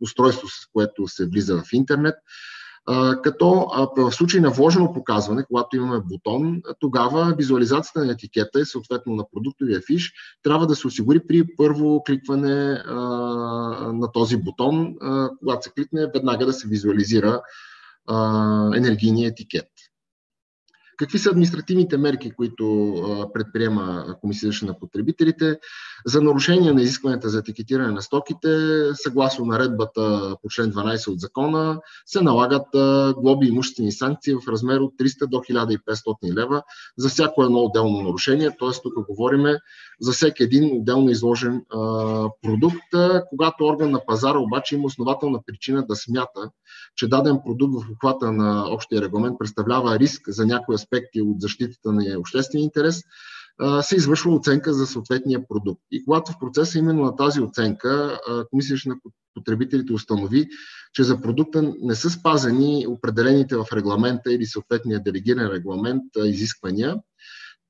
устройство, с което се влиза в интернет. Като в случай на вложено показване, когато имаме бутон, тогава визуализацията на етикета и съответно на продуктовия фиш трябва да се осигури при първо кликване на този бутон, когато се кликне, веднага да се визуализира енергийния етикет. Какви са административните мерки, които предприема Комисията на потребителите? За нарушение на изискванията за етикетиране на стоките, съгласно наредбата по член 12 от закона, се налагат глоби и имуществени санкции в размер от 300 до 1500 лева за всяко едно отделно нарушение, т.е. тук говорим за всеки един отделно изложен продукт. Когато орган на пазара обаче има основателна причина да смята, че даден продукт в обхвата на общия регламент представлява риск за някои аспекти от защитата на обществения интерес, се извършва оценка за съответния продукт. И когато в процеса именно на тази оценка Комисията на потребителите установи, че за продукта не са спазени определените в регламента или съответния делегиран регламент изисквания,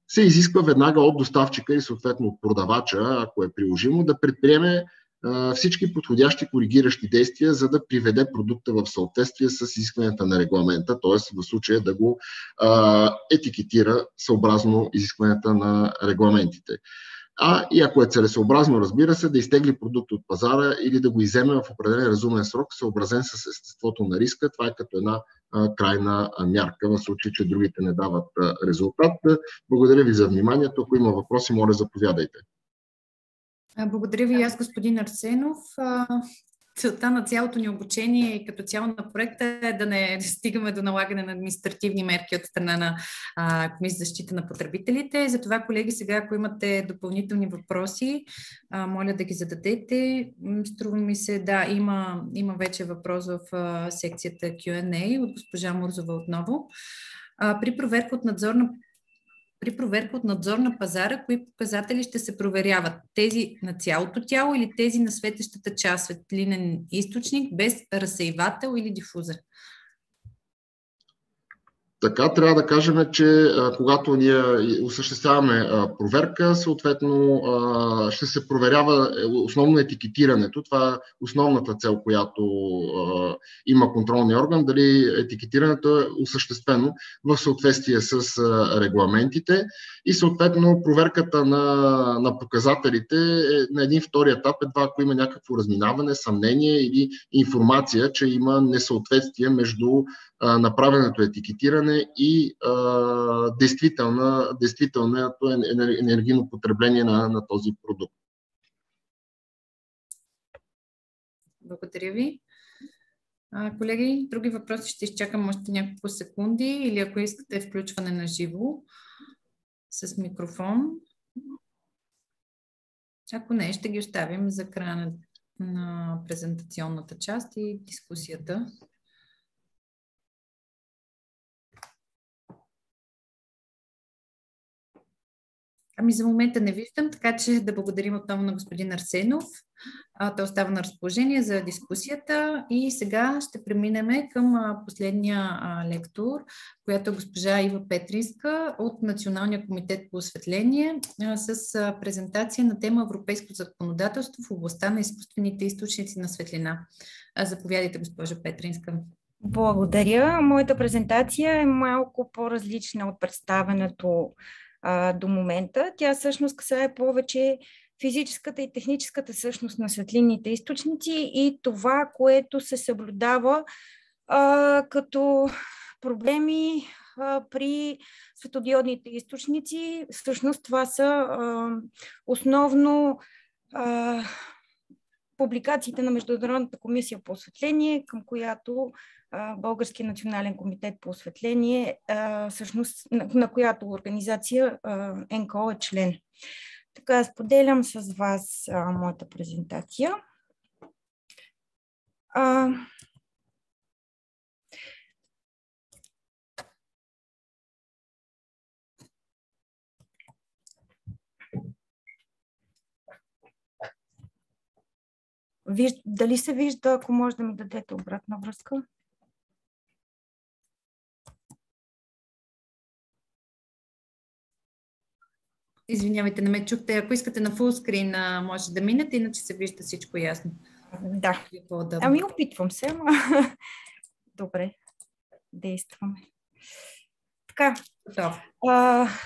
се изисква веднага от доставчика и съответно от продавача, ако е приложимо, да предприеме всички подходящи коригиращи действия, за да приведе продукта в съответствие с изискванията на регламента, т.е. в случая да го етикетира съобразно изискванията на регламентите. И ако е целесообразно, разбира се, да изтегли продукт от пазара или да го иземе в определен разумен срок, съобразен с естеството на риска. Това е като една крайна мярка, в случай, че другите не дават резултат. Благодаря ви за вниманието. Ако има въпроси, моля, заповядайте. Благодаря ви аз, господин Арсенов. Целта на цялото ни обучение и като цяло на проекта е да не стигаме до налагане на административни мерки от страна на Комисията за защита на потребителите. Затова, колеги, сега, ако имате допълнителни въпроси, моля да ги зададете. Струва ми се, да, има вече въпрос в секцията Q&A от госпожа Мурзова отново. При проверка от надзор на пазара, кои показатели ще се проверяват? Тези на цялото тяло или тези на светещата част, светлинен източник, без разсейвател или дифузер? Така, трябва да кажем, че когато ние осъществяваме проверка, съответно ще се проверява основно етикетирането. Това е основната цел, която има контролния орган, дали етикетирането е осъществено в съответствие с регламентите и съответно проверката на показателите е на един втори етап, едва ако има някакво разминаване, съмнение или информация, че има несъответствие между направеното етикетиране и действителното енергийно потребление на този продукт. Благодаря ви. Колеги, други въпроси ще изчакам още няколко секунди или ако искате включване на живо с микрофон. Ако не, ще ги оставим за края на презентационната част и дискусията. Ами за момента не виждам, така че да благодарим отново на господин Арсенов. Той остава на разположение за дискусията и сега ще преминем към последния лектор, която е госпожа Ива Петринска от Националния комитет по осветление с презентация на тема Европейско законодателство в областта на изкуствените източници на светлина. Заповядайте, госпожа Петринска. Благодаря. Моята презентация е малко по-различна от представенето до момента. Тя всъщност касае повече физическата и техническата същност на светлинните източници и това, което се съблюдава като проблеми при светодиодните източници. Всъщност това са основно публикациите на Международната комисия по осветление, към която Българския национален комитет по осветление, всъщност на която организация НКО е член. Така, споделям с вас моята презентация. Дали се вижда, ако може да ми дадете обратна връзка? Извинявайте, не ме чухте. Ако искате на фулскрин, може да минете, иначе се вижда всичко ясно. Да. Ами опитвам се, ама добре, действаме. Така,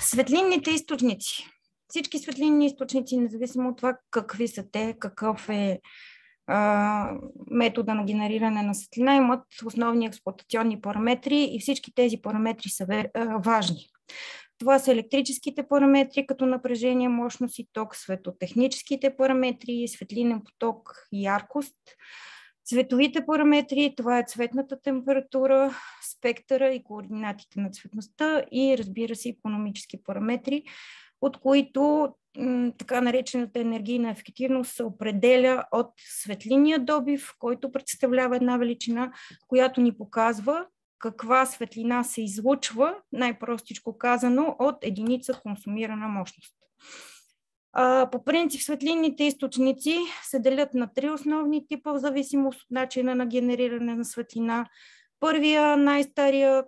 светлинните източници. Всички светлинни източници, независимо от това какви са те, какъв е метода на генериране на светлина, имат основни експлоатационни параметри и всички тези параметри са важни. Това са електрическите параметри, като напрежение, мощност и ток, светотехническите параметри, светлинен поток и яркост. Цветовите параметри, това е цветната температура, спектъра и координатите на цветността и, разбира се, икономически параметри, от които така наречената енергийна ефективност се определя от светлинния добив, който представлява една величина, която ни показва каква светлина се излъчва, най-простичко казано, от единица консумирана мощност. По принцип, светлинните източници се делят на три основни типа в зависимост от начина на генериране на светлина. Първия, най-стария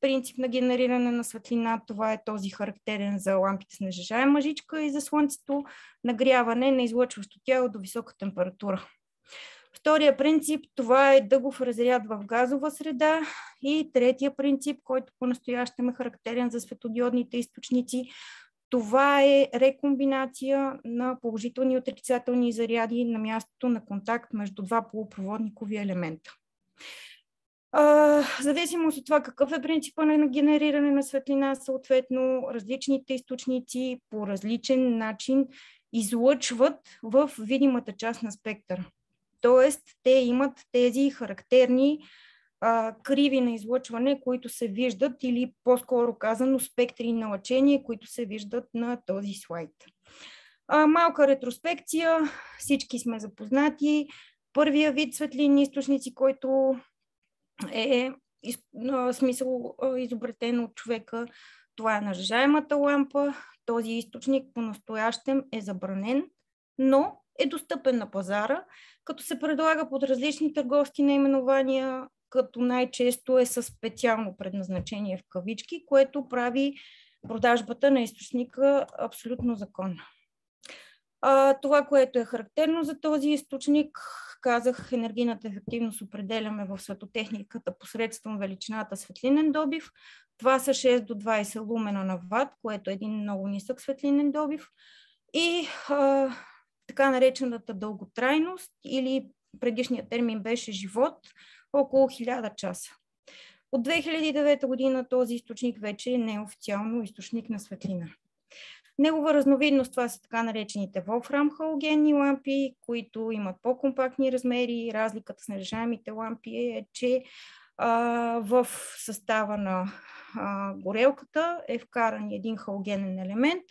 принцип на генериране на светлина, това е този характерен за лампите с нажежаема жичка и за слънцето, нагряване на излъчващо тяло до висока температура. Втория принцип, това е дъгов разряд в газова среда и третия принцип, който по-настоящем е характерен за светодиодните източници, това е рекомбинация на положителни и отрицателни заряди на мястото на контакт между два полупроводникови елемента. В зависимост от това какъв е принципа на генериране на светлина, съответно различните източници по различен начин излъчват в видимата част на спектъра. Тоест, те имат тези характерни криви на излъчване, които се виждат, или по-скоро казано спектри на лъчение, които се виждат на този слайд. Малка ретроспекция, всички сме запознати. Първия вид светлинни източници, който е смисъл изобретен от човека, това е нажежаемата лампа. Този източник по-настоящем е забранен, но е достъпен на пазара, като се предлага под различни търговски наименования, като най-често е със специално предназначение в кавички, което прави продажбата на източника абсолютно законна. Това, което е характерно за този източник, казах, енергийната ефективност определяме в светотехниката посредством величината светлинен добив. Това са 6 до 20 лумена на ват, което е един много нисък светлинен добив. И така наречената дълготрайност, или предишният термин беше живот, около 1000 часа. От 2009 година този източник вече не е официално източник на светлина. Негова разновидност, това са така наречените волфрам халогенни лампи, които имат по-компактни размери. Разликата с нажежаемите лампи е, че в състава на горелката е вкаран един халогенен елемент,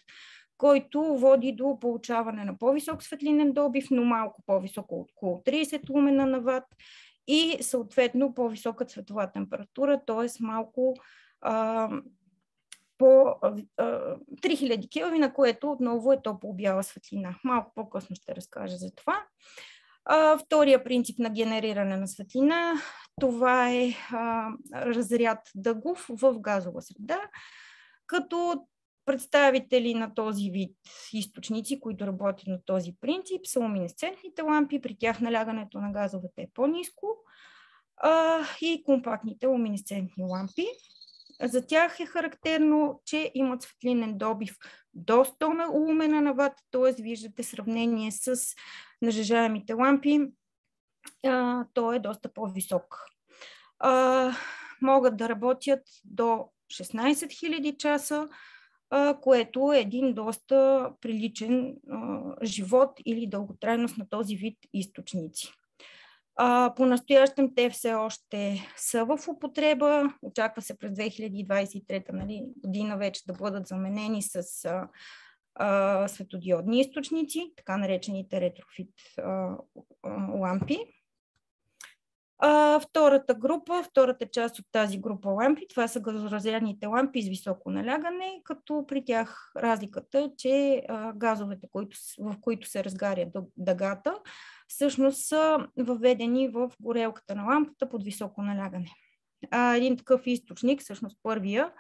който води до получаване на по-висок светлинен добив, но малко по-високо, около 30 лумена на ват и съответно по-висока цветова температура, т.е. малко по 3000 келвина, което отново е топло-бяла светлина. Малко по-късно ще разкажа за това. Втория принцип на генериране на светлина, това е разряд дъгов в газова среда, като представители на този вид източници, които работят на този принцип, са луминесцентните лампи, при тях налягането на газовете е по-ниско, и компактните луминесцентни лампи. За тях е характерно, че имат светлинен добив до 100 лумена на ват, т.е. виждате сравнение с нажежаемите лампи, той е доста по-висок. Могат да работят до 16 000 часа, което е един доста приличен живот или дълготрайност на този вид източници. По-настоящем те все още са в употреба. Очаква се през 2023 година вече да бъдат заменени с светодиодни източници, така наречените ретрофит лампи. Втората част от тази група лампи, това са газоразрядните лампи с високо налягане, като при тях разликата е, че газовете, в които се разгаря дъгата, всъщност са въведени в горелката на лампата под високо налягане. Един такъв източник, всъщност първия,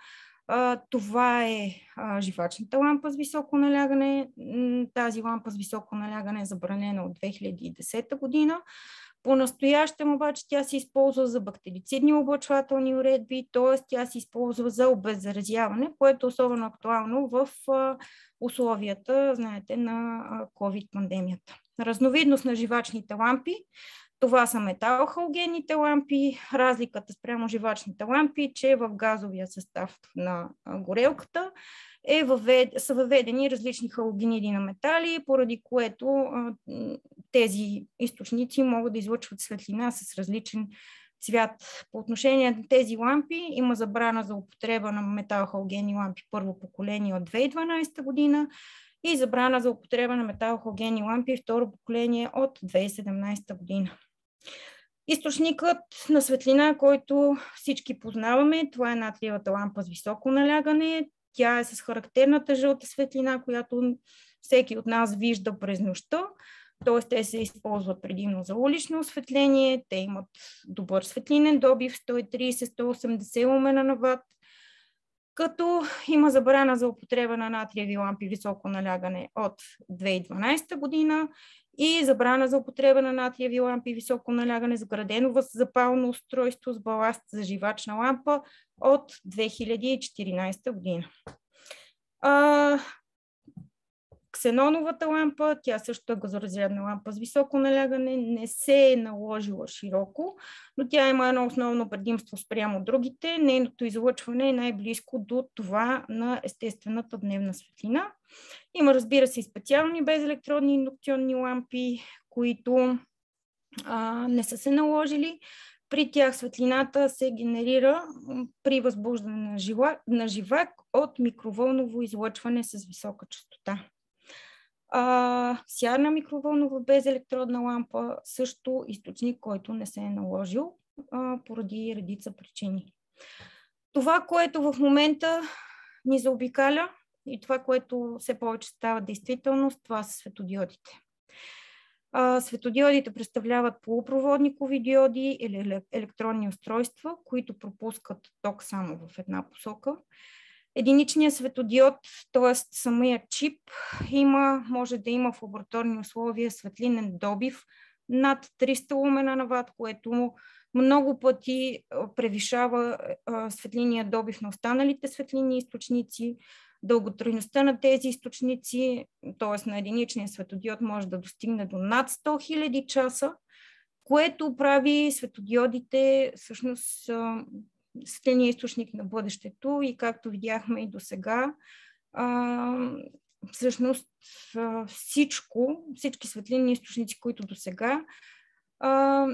това е живачната лампа с високо налягане. Тази лампа с високо налягане е забранена от 2010 година. По-настоящем обаче тя се използва за бактерицидни облъчвателни уредби, т.е. тя се използва за обеззаразяване, което е особено актуално в условията, знаете, на COVID-пандемията. Разновидност на живачните лампи, това са металхалогенните лампи. Разликата спрямо живачните лампи, че в газовия състав на горелката са въведени различни халогениди на метали, поради което тези източници могат да излъчват светлина с различен цвят. По отношение на тези лампи има забрана за употреба на металхалогенни лампи първо поколение от 2012 година и забрана за употреба на металхалогенни лампи второ поколение от 2017 година. Източникът на светлина, който всички познаваме, това е натриевата лампа с високо налягане. Тя е с характерната жълта светлина, която всеки от нас вижда през нощта. Т.е. те се използват предимно за улично осветление. Те имат добър светлинен добив, 130-180 лумена на ват, като има забрана за употреба на натриеви лампи високо налягане от 2012 година и забрана за употреба на натриеви лампи високо налягане с градено запално устройство с баласт за живачна лампа от 2014 година. Ксеноновата лампа, тя също е газоразрядна лампа с високо налягане, не се е наложила широко, но тя има едно основно предимство спрямо другите. Нейното излъчване е най-близко до това на естествената дневна светлина. Има, разбира се, и специални безелектродни индукционни лампи, които не са се наложили. При тях светлината се генерира при възбуждане на живак от микровълново излъчване с висока честота. Сярна микровълнова безелектродна лампа също източник, който не се е наложил поради редица причини. Това, което в момента ни заобикаля и това, което все повече става действителност, това са светодиодите. Светодиодите представляват полупроводникови диоди или електронни устройства, които пропускат ток само в една посока. Единичният светодиод, т.е. самият чип, може да има в лабораторни условия светлинен добив над 300 лумена на ват, което много пъти превишава светлинния добив на останалите светлинни източници. Дълготрайността на тези източници, т.е. на единичния светодиод, може да достигне до над 100 000 часа, което прави светодиодите всъщност светлинния източник на бъдещето и както видяхме и до сега, всъщност всички светлинни източници, които до сега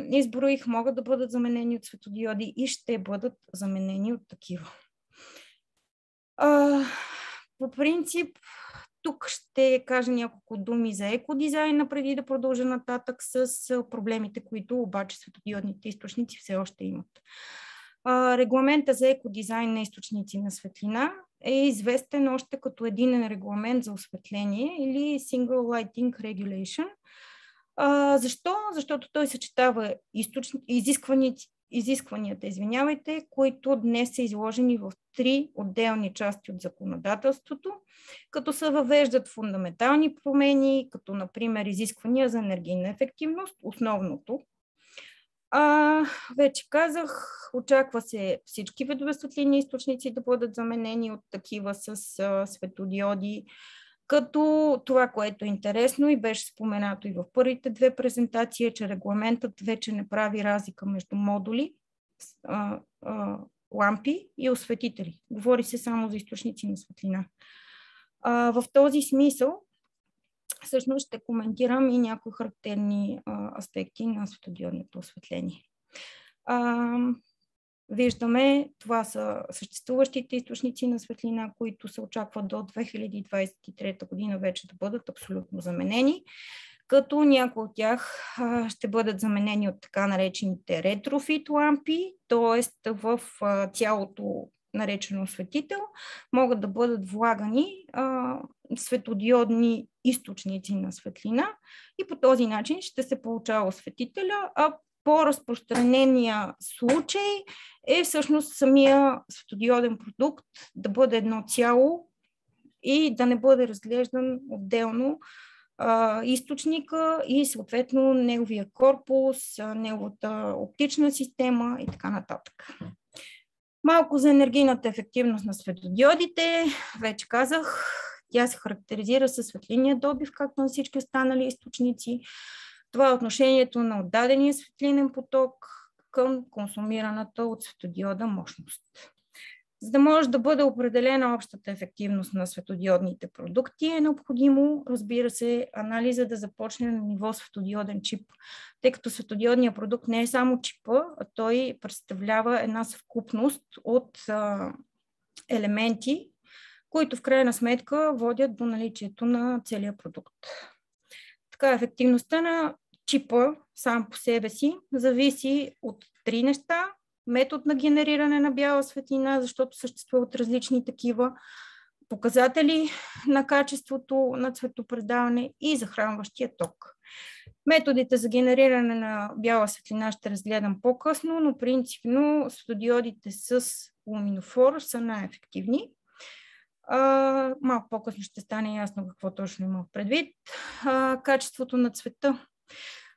изброих, могат да бъдат заменени от светодиоди и ще бъдат заменени от такива. По принцип, тук ще кажа няколко думи за екодизайна, преди да продължа нататък с проблемите, които обаче светодиодните източници все още имат. Регламента за екодизайн на източници на светлина е известен още като единен регламент за осветление или Single Lighting Regulation. Защо? Защото той съчетава изискванията, които днес са изложени в 3 отделни части от законодателството, като се въвеждат фундаментални промени, като например изисквания за енергийна ефективност, основното. Вече казах, очаква се всички видове светлинни източници да бъдат заменени от такива с светодиоди, като това, което е интересно и беше споменато и в първите 2 презентации, че регламентът вече не прави разлика между модули, лампи и осветители. Говори се само за източници на светлина. В този смисъл всъщност ще коментирам и някои характерни аспекти на светодиодното осветление. Виждаме, това са съществуващите източници на светлина, които се очакват до 2023 година вече да бъдат абсолютно заменени, като някои от тях ще бъдат заменени от така наречените ретрофит лампи, т.е. в цялото наречено осветител могат да бъдат влагани светодиодни източници на светлина и по този начин ще се получава осветителя, а по-разпространения случай е всъщност самия светодиоден продукт да бъде едно цяло и да не бъде разглеждан отделно източника и съответно неговия корпус, неговата оптична система и така нататък. Малко за енергийната ефективност на светодиодите. Вече казах, тя се характеризира със светлинния добив, както на всички останали източници. Това е отношението на отдадения светлинен поток към консумираната от светодиода мощност. За да може да бъде определена общата ефективност на светодиодните продукти, е необходимо, разбира се, анализа да започне на ниво светодиоден чип, тъй като светодиодният продукт не е само чипа, а той представлява една съвкупност от елементи, които в крайна сметка водят до наличието на целия продукт. Така, ефективността на чипа сам по себе си зависи от 3 неща. Метод на генериране на бяла светлина, защото съществуват различни такива, показатели на качеството на цветопредаване и захранващия ток. Методите за генериране на бяла светлина ще разгледам по-късно, но принципно светодиодите с луминофор са най-ефективни. Малко по-късно ще стане ясно какво точно има предвид. Качеството на цвета.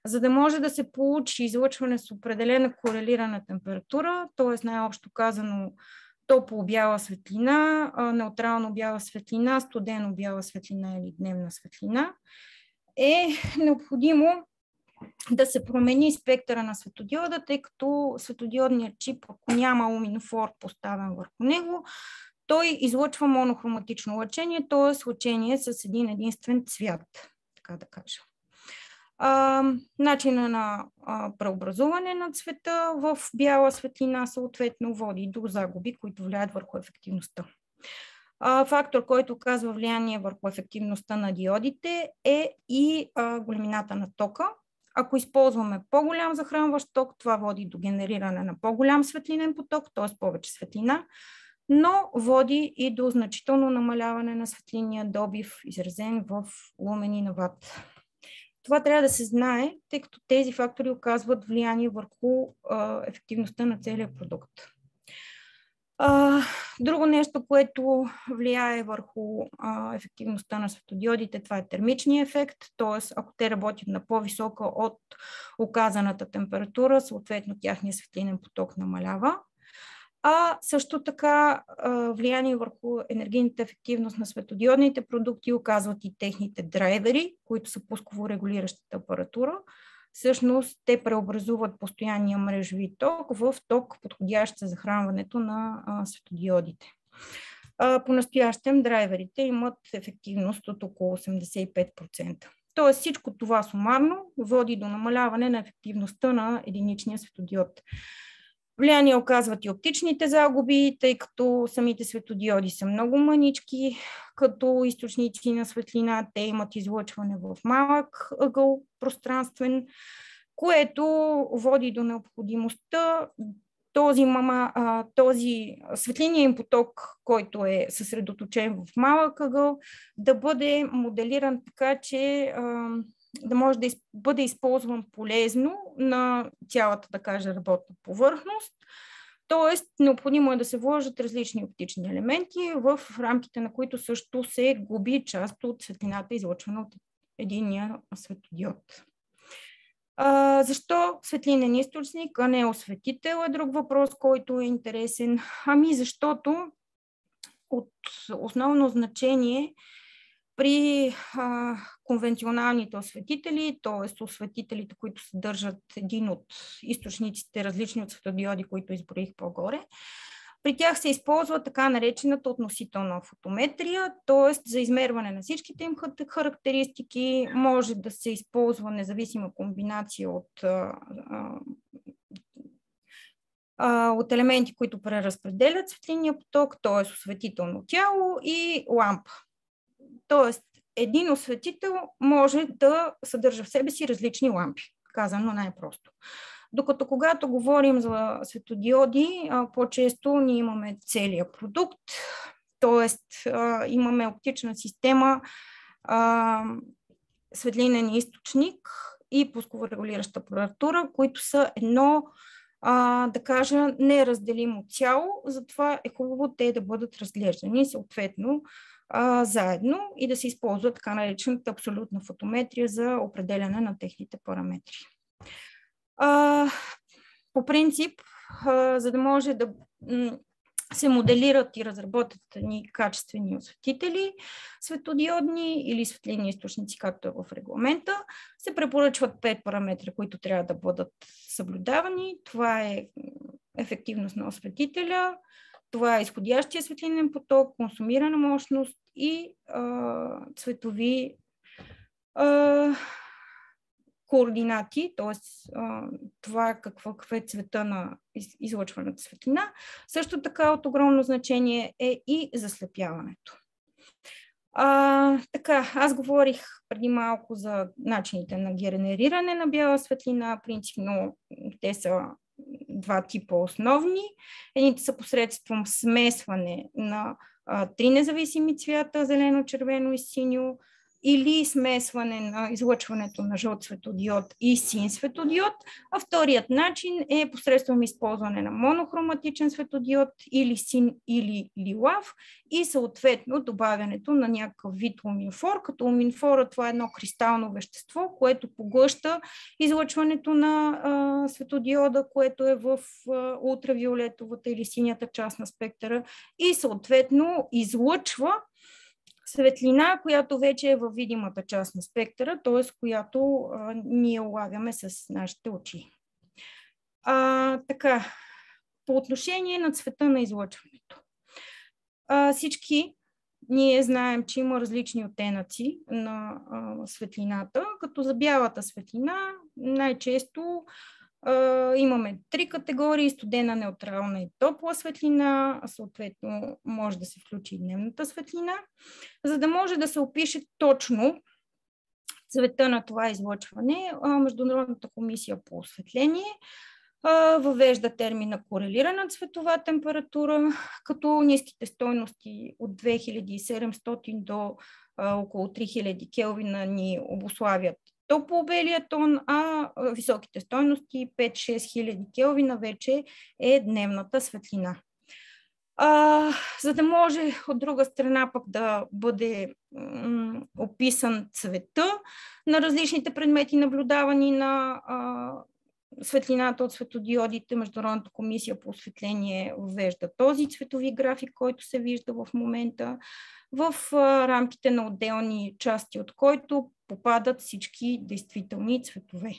За да може да се получи излъчване с определена корелирана температура, т.е. най-общо казано топло бяла светлина, неутрално бяла светлина, студено бяла светлина или дневна светлина, е необходимо да се промени спектъра на светодиода, тъй като светодиодният чип, ако няма луминофор поставен върху него, той излъчва монохроматично лъчение, т.е. лъчение с един единствен цвят, така да кажа. Начина на преобразуване на цвета в бяла светлина съответно води до загуби, които влияят върху ефективността. Фактор, който оказва влияние върху ефективността на диодите е и големината на тока. Ако използваме по-голям захранващ ток, това води до генериране на по-голям светлинен поток, т.е. повече светлина, но води и до значително намаляване на светлинния добив, изразен в лумени на ват. Това трябва да се знае, тъй като тези фактори оказват влияние върху ефективността на целия продукт. Друго нещо, което влияе върху ефективността на светодиодите, това е термичния ефект, т.е. ако те работят на по-висока от оказаната температура, съответно тяхния светлинен поток намалява. Също така влияние върху енергийната ефективност на светодиодните продукти оказват и техните драйвери, които са пусково-регулиращата апаратура. Всъщност те преобразуват постоянния мрежови ток в ток, подходящ за захранването на светодиодите. По-настоящем драйверите имат ефективност от около 85%. Тоест всичко това сумарно води до намаляване на ефективността на единичния светодиод. Влияние оказват и оптичните загуби, тъй като самите светодиоди са много мънички, като източници на светлина. Те имат излъчване в малък ъгъл пространствен, което води до необходимостта този светлинния им поток, който е съсредоточен в малък ъгъл, да бъде моделиран така, че да може да бъде използван полезно на цялата, да кажа, работна повърхност. Тоест, необходимо е да се вложат различни оптични елементи, в рамките на които също се губи част от светлината, излъчвана от единия светодиод. Защо светлинен източник, а не осветител, е друг въпрос, който е интересен. Защото от основно значение при конвенционалните осветители, т.е. осветителите, които съдържат един от източниците, различни от светодиоди, които изброих по-горе, при тях се използва така наречената относителна фотометрия, т.е. за измерване на всичките им характеристики може да се използва независима комбинация от елементи, които преразпределят светлинния поток, т.е. осветително тяло и лампа. Тоест, един осветител може да съдържа в себе си различни лампи, казано най-просто. Докато когато говорим за светодиоди, по-често ние имаме целия продукт, т.е. имаме оптична система, светлинен източник и пусковорегулираща апаратура, които са едно, да кажа, неразделимо цяло, затова е хубаво те да бъдат разглеждани съответно заедно и да се използва така наречената абсолютна фотометрия за определяне на техните параметри. По принцип, за да може да се моделират и разработят ни качествени осветители, светодиодни или светлинни източници, както е в регламента, се препоръчват 5 параметра, които трябва да бъдат съблюдавани. Това е ефективност на осветителя, това е изходящия светлинен поток, консумирана мощност и цветови координати, т.е. това какъв е цвета на излъчваната светлина. Също така от огромно значение е и заслепяването. Аз говорих преди малко за начините на генериране на бяла светлина. Принципно те са два типа основни. Едните са посредством смесване на 3 независими цвята, зелено, червено и синьо, или смесване на излъчването на жълт светодиод и син светодиод, а вторият начин е посредством използване на монохроматичен светодиод или син или лилав и съответно добавянето на някакъв вид луминфор, като луминфора това е едно кристално вещество, което поглъща излъчването на светодиода, което е в ултравиолетовата или синята част на спектъра и съответно излъчва светлина, която вече е във видимата част на спектъра, т.е. която ние улавяме с нашите очи. По отношение на цвета на излъчването. Всички ние знаем, че има различни оттенъци на светлината, като за бялата светлина най-често имаме 3 категории: студена, неутрална и топла светлина, съответно може да се включи и дневната светлина. За да може да се опише точно цвета на това излъчване, Международната комисия по осветление въвежда термина корелирана цветова температура, като ниските стойности от 2700 до около 3000 келвина ни обуславят топло-белия тон, а високите стойности 5-6 хиляди келвина вече е дневната светлина. За да може от друга страна пък да бъде описан цвета на различните предмети, наблюдавани на светлината от светодиодите, Международната комисия по осветление въвежда този цветови график, който се вижда в момента, в рамките на отделни части, от който попадат всички действителни цветове.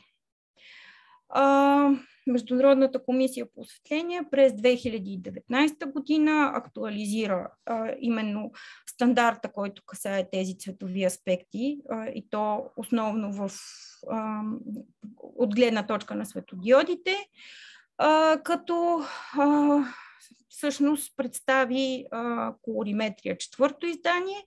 Международната комисия по осветление през 2019 година актуализира именно стандарта, който касае тези цветови аспекти и то основно от гледна точка на светодиодите, като всъщност представи колориметрия, 4-то издание.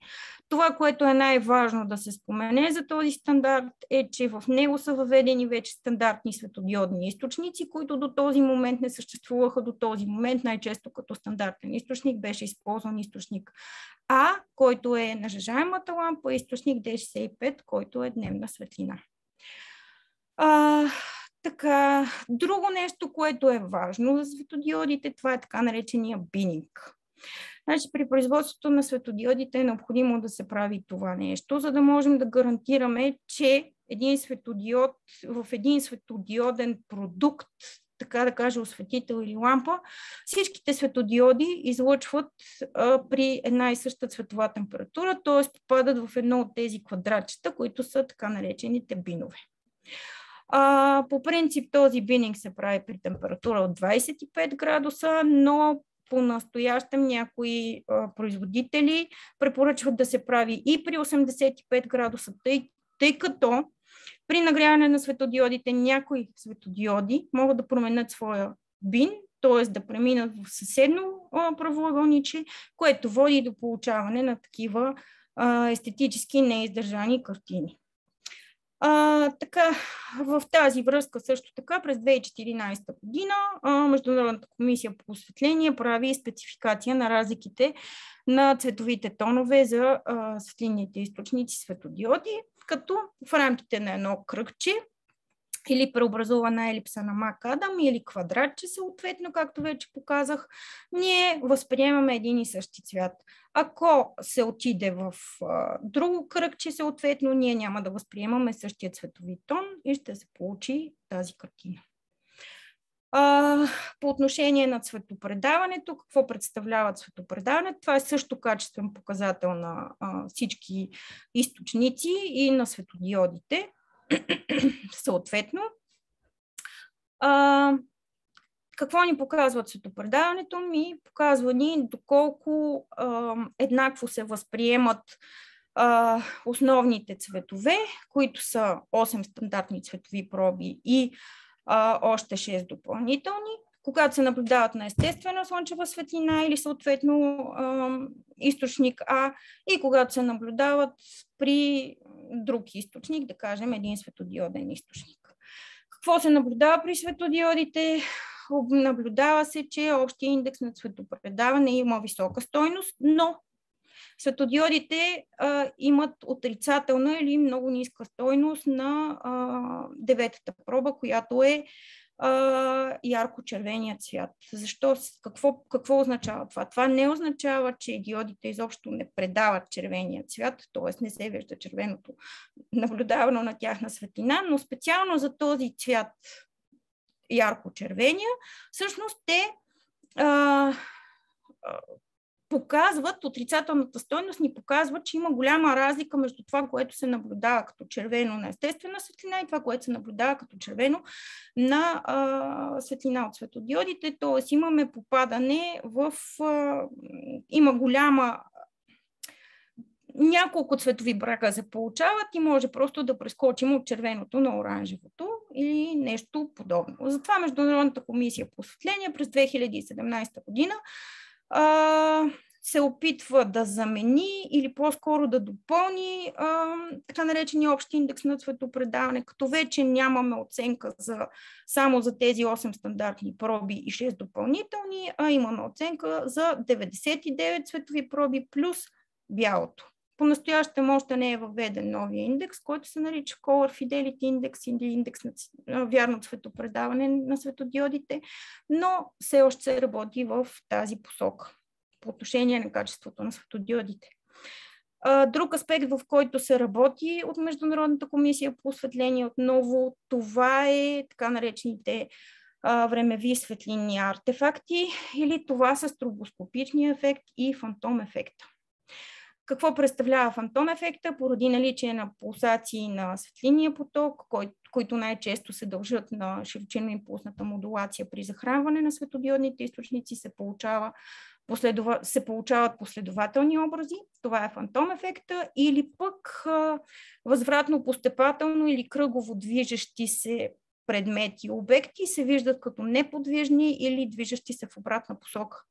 Това, което е най-важно да се спомене за този стандарт, е, че в него са въведени вече стандартни светодиодни източници, които до този момент не съществуваха. До този момент най-често като стандартен източник беше използван източник А, който е нажежаемата лампа, източник D65, който е дневна светлина. Така, друго нещо, което е важно за светодиодите, това е така наречения бининг. Значи, при производството на светодиодите е необходимо да се прави това нещо, за да можем да гарантираме, че в един светодиоден продукт, така да кажа осветител или лампа, всичките светодиоди излъчват при една и съща цветова температура, т.е. попадат в едно от тези квадратчета, които са така наречените бинове. По принцип този бининг се прави при температура от 25 градуса, но по-настоящем някои производители препоръчват да се прави и при 85 градуса, тъй като при нагряване на светодиодите някои светодиоди могат да променят своя бин, т.е. да преминат в съседно правоъгълниче, което води до получаване на такива естетически неиздържани картини. Така, в тази връзка също така през 2014 година Международната комисия по осветление прави спецификация на разликите на цветовите тонове за светлинните източници светодиоди, като в рамките на едно кръгче или преобразувана елипса на Мак-Адам или квадратче съответно, както вече показах, ние възприемаме един и същи цвят. Ако се отиде в друго кръгче съответно, ние няма да възприемаме същия цветови тон и ще се получи тази картина. По отношение на цветопредаването, какво представлява цветопредаването? Това е също качествен показател на всички източници и на светодиодите. Съответно, какво ни показва цветопредаването? Показва ни доколко еднакво се възприемат основните цветове, които са 8 стандартни цветови проби и още 6 допълнителни. Когато се наблюдават на естествена слънчева светлина или съответно източник А и когато се наблюдават при друг източник, да кажем един светодиоден източник. Какво се наблюдава при светодиодите? Наблюдава се, че общия индекс на цветопредаване има висока стойност, но светодиодите имат отрицателна или много ниска стойност на 9-та проба, която е ярко-червения цвят. Защо? Какво означава това? Това не означава, че диодите изобщо не предават червения цвят, т.е. не се вижда червеното наблюдавано на тяхна светлина, но специално за този цвят ярко-червения, всъщност те показват, отрицателната стойност ни показва, че има голяма разлика между това, което се наблюдава като червено на естествена светлина и това, което се наблюдава като червено на светлина от светодиодите. Т.е. имаме попадане има голяма няколко цветови брака се получават и може просто да прескочим от червеното на оранжевото или нещо подобно. Затова Международната комисия по осветление през 2017 година се опитва да замени или по-скоро да допълни така наречения общ индекс на цветопредаване, като вече нямаме оценка само за тези 8 стандартни проби и 6 допълнителни, а имаме оценка за 99 цветови проби плюс бялото. По-настоящем още не е въведен новия индекс, който се нарича Color Fidelity Index или индекс на вярно цветопредаване на светодиодите, но все още се работи в тази посока по отношение на качеството на светодиодите. Друг аспект, в който се работи от Международната комисия по осветление отново, това е така наречените времеви светлинни артефакти или това са стробоскопичния ефект и фантом ефекта. Какво представлява фантом ефекта? Поради наличие на пулсации на светлинния поток, които най-често се дължат на широчинно-импулсната модулация при захранване на светодиодните източници, се получават последователни образи. Това е фантом ефекта или пък възвратно-постепателно или кръгово движещи се предмети и обекти се виждат като неподвижни или движещи се в обратна посока.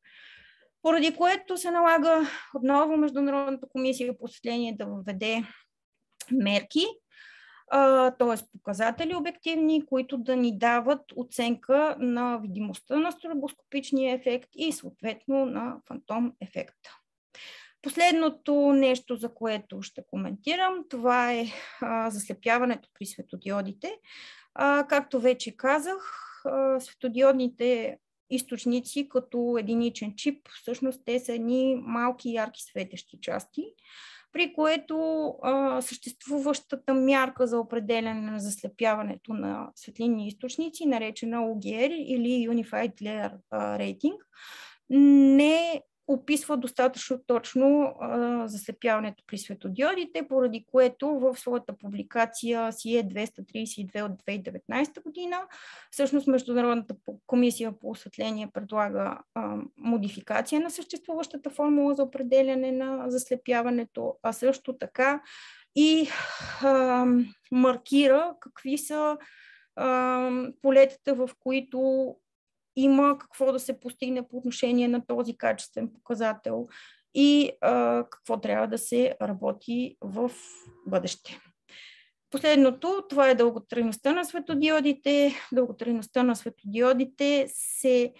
поради което се налага отново Международната комисия по осветление да въведе мерки, т.е. показатели обективни, които да ни дават оценка на видимостта на стробоскопичния ефект и съответно на фантом ефекта. Последното нещо, за което ще коментирам, това е заслепяването при светодиодите. Както вече казах, светодиодните източници като единичен чип, всъщност те са едни малки ярки светещи части, при което съществуващата мярка за определяне на заслепяването на светлинни източници, наречена OGR или Unified Glare Rating, не описва достатъчно точно заслепяването при светодиодите, поради което в своята публикация CE 232 от 2019 година всъщност Международната комисия по осветление предлага модификация на съществуващата формула за определяне на заслепяването, а също така и маркира какви са полетата, в които има какво да се постигне по отношение на този качествен показател и какво трябва да се работи в бъдеще. Последното, това е дълготрайността на светодиодите. Дълготрайността на светодиодите се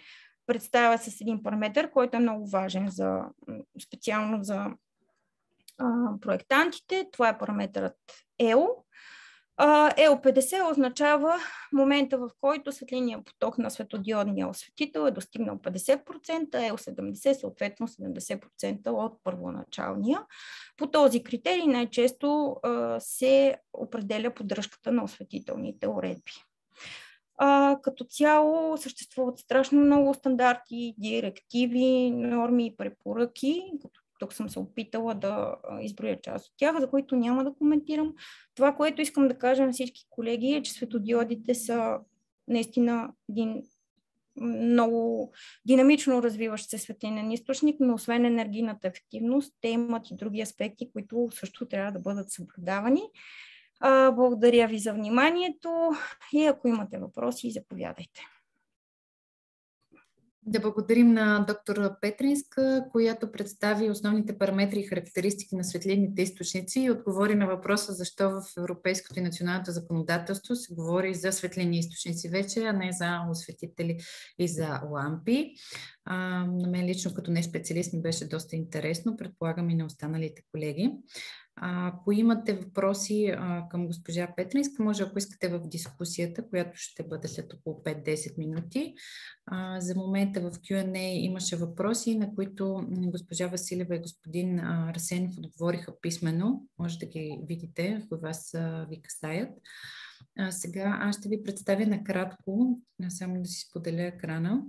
представя с един параметър, който е много важен специално за проектантите. Това е параметърът EO. EO50 означава момента, в който светлинният поток на светодиодния осветител е достигнал 50%, EO70 съответно 70% от първоначалния. По този критерий най-често се определя поддръжката на осветителните уредби. Като цяло съществуват страшно много стандарти, директиви, норми и препоръки, тук съм се опитала да изброя част от тях, за които няма да коментирам. Това, което искам да кажа на всички колеги, е, че светодиодите са наистина един много динамично развиващ се светлинен източник, но освен енергийната ефективност, те имат и други аспекти, които също трябва да бъдат съблюдавани. Благодаря ви за вниманието и ако имате въпроси, заповядайте. Да благодарим на доктор Петринска, която представи основните параметри и характеристики на светлинните източници и отговори на въпроса защо в европейското и националното законодателство се говори за светлинни източници вече, а не за осветители и за лампи. На мен лично като не специалист ми беше доста интересно, предполагам и на останалите колеги. Ако имате въпроси към госпожа Петринска, може ако искате в дискусията, която ще бъде след около 5-10 минути. За момента в Q&A имаше въпроси, на които госпожа Василева и господин Арсенов отговориха писменно. Може да ги видите, ако вас ви касаят. Сега аз ще ви представя накратко, само да си споделя екрана.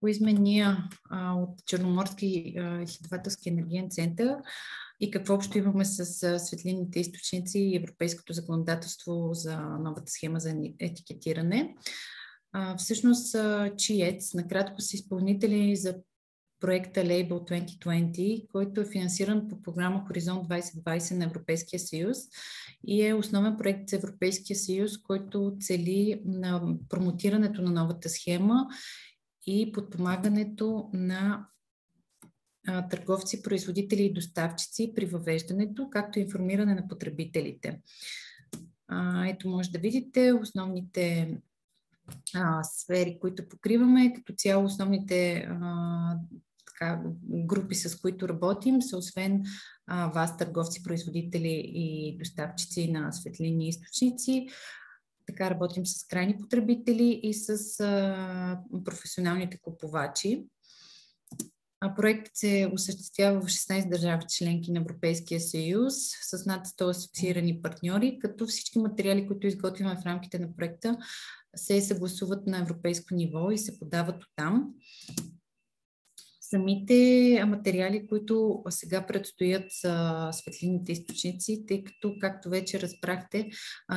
Кои сме ние от Черноморски изследователски енергиен център и какво общо имаме с светлинните източници и европейското законодателство за новата схема за етикетиране. Всъщност ЧИЕЦ накратко са изпълнители за проекта Label 2020, който е финансиран по програма Хоризонт 2020 на Европейския съюз и е основен проект за Европейския съюз, който цели на промотирането на новата схема и подпомагането на търговци, производители и доставчици при въвеждането, както и информиране на потребителите. Ето може да видите основните сфери, които покриваме. Като цяло основните групи, с които работим, са освен вас, търговци, производители и доставчици на светлинни източници. Така работим с крайни потребители и с професионалните купувачи. Проектът се осъществява в 16 държави членки на Европейския съюз с над 100 асоциирани партньори, като всички материали, които изготвяме в рамките на проекта, се съгласуват на европейско ниво и се подават оттам. Самите материали, които сега предстоят са светлинните източници, тъй като, както вече разбрахте,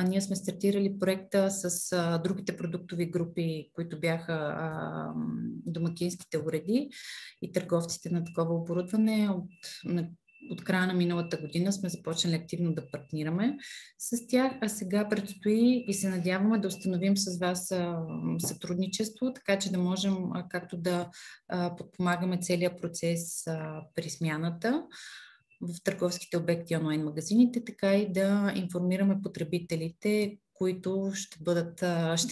ние сме стартирали проекта с другите продуктови групи, които бяха домакинските уреди и търговците на такова оборудване от края на миналата година сме започнали активно да партнираме с тях, а сега предстои и се надяваме да установим с вас сътрудничество, така че да можем както да подпомагаме целият процес при смяната в търговските обекти онлайн магазините, така и да информираме потребителите, които ще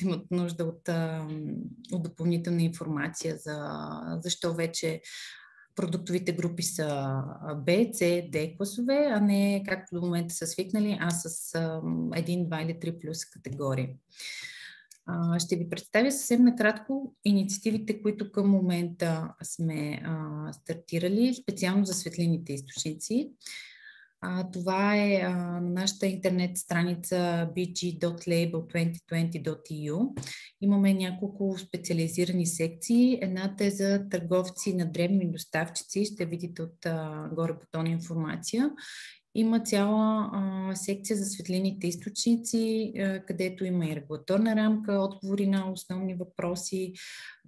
имат нужда от допълнителна информация защо вече продуктовите групи са B, C, D класове, а не както до момента са свикнали, а с 1, 2 или 3 плюс категории. Ще ви представя съвсем накратко инициативите, които към момента сме стартирали, специално за светлинните източници. Това е на нашата интернет страница bg.label2020.eu. Имаме няколко специализирани секции. Едната е за търговци на дребни доставчици. Ще видите от горе бутон информация. Има цяла секция за светлинните източници, където има и регулаторна рамка, отговори на основни въпроси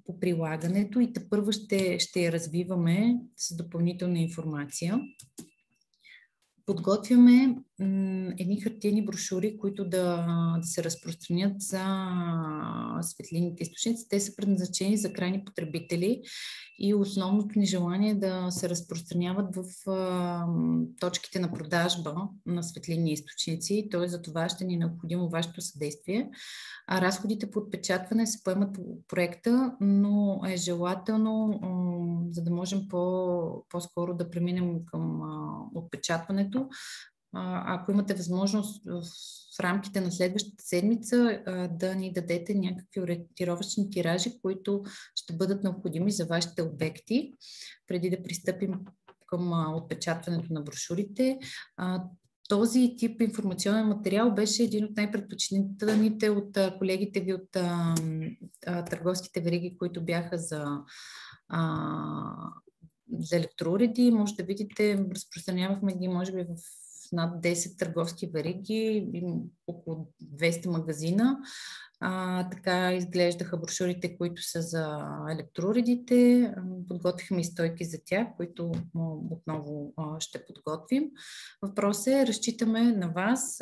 по прилагането и тепърва ще я развиваме с допълнителна информация. Подготвяме едни хартиени брошури, които да се разпространят за светлинните източници. Те са предназначени за крайни потребители и основното ни желание е да се разпространяват в точките на продажба на светлинни източници. Т.е. за това ще ни е необходимо вашето съдействие. А разходите по отпечатване се поемат по проекта, но е желателно, за да можем по-скоро да преминем към отпечатването. Ако имате възможност в рамките на следващата седмица да ни дадете някакви ориентировъчни тиражи, които ще бъдат необходими за вашите обекти, преди да пристъпим към отпечатването на брошурите. Този тип информационен материал беше един от най-предпочитаните от колегите ви от търговските вериги, които бяха за електроуреди. Може да видите, разпространявахме ги може би в над 10 търговски вериги, около 200 магазина. Така изглеждаха брошурите, които са за електроуредите. Подготвихме и стойки за тях, които отново ще подготвим. Въпросът е, разчитаме на вас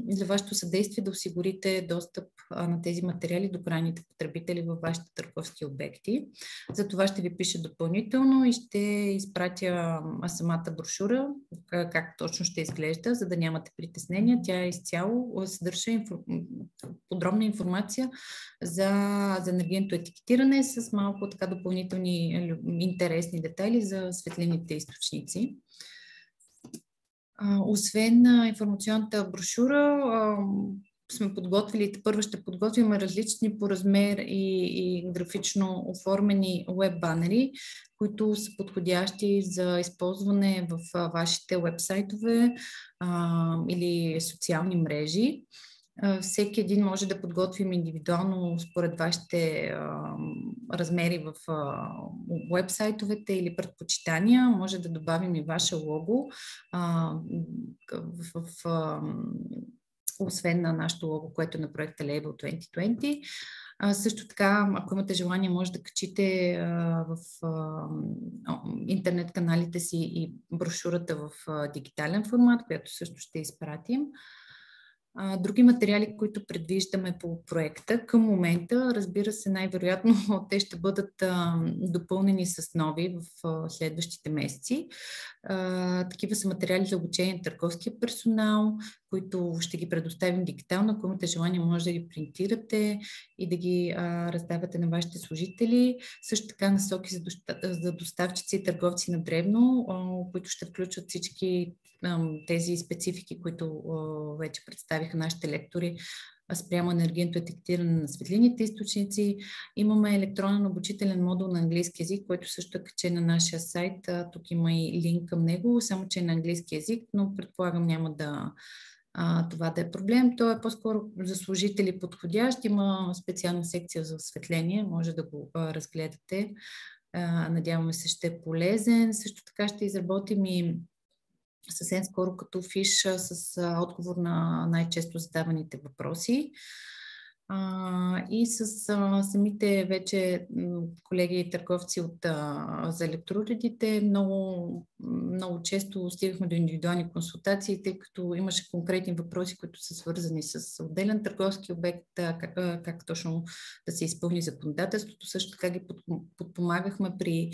за вашето съдействие да осигурите достъп на тези материали до крайните потребители във вашите търговски обекти. За това ще ви пиша допълнително и ще изпратя самата брошура, как точно ще изглежда, за да нямате притеснения. Тя изцяло съдържа подробна информация за енергийното етикетиране с малко така допълнителни интересни детайли за светлинните източници. Освен информационната брошура, сме подготвили, първо ще подготвим различни по размер и графично оформени веб-банери, които са подходящи за използване в вашите вебсайтове или социални мрежи. Всеки един може да подготвим индивидуално според вашите размери в уебсайтовете или предпочитания. Може да добавим и ваше лого освен на нашото лого, което е на проекта Label 2020. Също така, ако имате желание, може да качите в интернет каналите си и брошурата в дигитален формат, която също ще изпратим. Други материали, които предвиждаме по проекта, към момента, разбира се, най-вероятно те ще бъдат допълнени с нови в следващите месеци. Такива са материали за обучение на търговския персонал, които ще ги предоставим дигитално. Ако имате желание, може да ги принтирате и да ги раздавате на вашите служители. Също така насоки за доставчици и търговци на дребно, които ще включват всички тези специфики, които вече представиха нашите лектори спрямо енергийното етикетиране на светлинните източници. Имаме електронен обучителен модул на английски език, който също е качен на нашия сайт. Тук има и линк към него, само че е на английски език, но предполагам няма това да е проблем. Той е по-скоро за служители подходящ. Има специална секция за осветление, може да го разгледате. Надяваме се, ще е полезен. Също така ще изработим и съвсем скоро като фиш с отговор на най-често задаваните въпроси. И с самите вече колеги и търговци за електроуредите много често стигахме до индивидуални консултации, тъй като имаше конкретни въпроси, които са свързани с отделен търговски обект, как точно да се изпълни законодателството. Също така ги подпомагахме при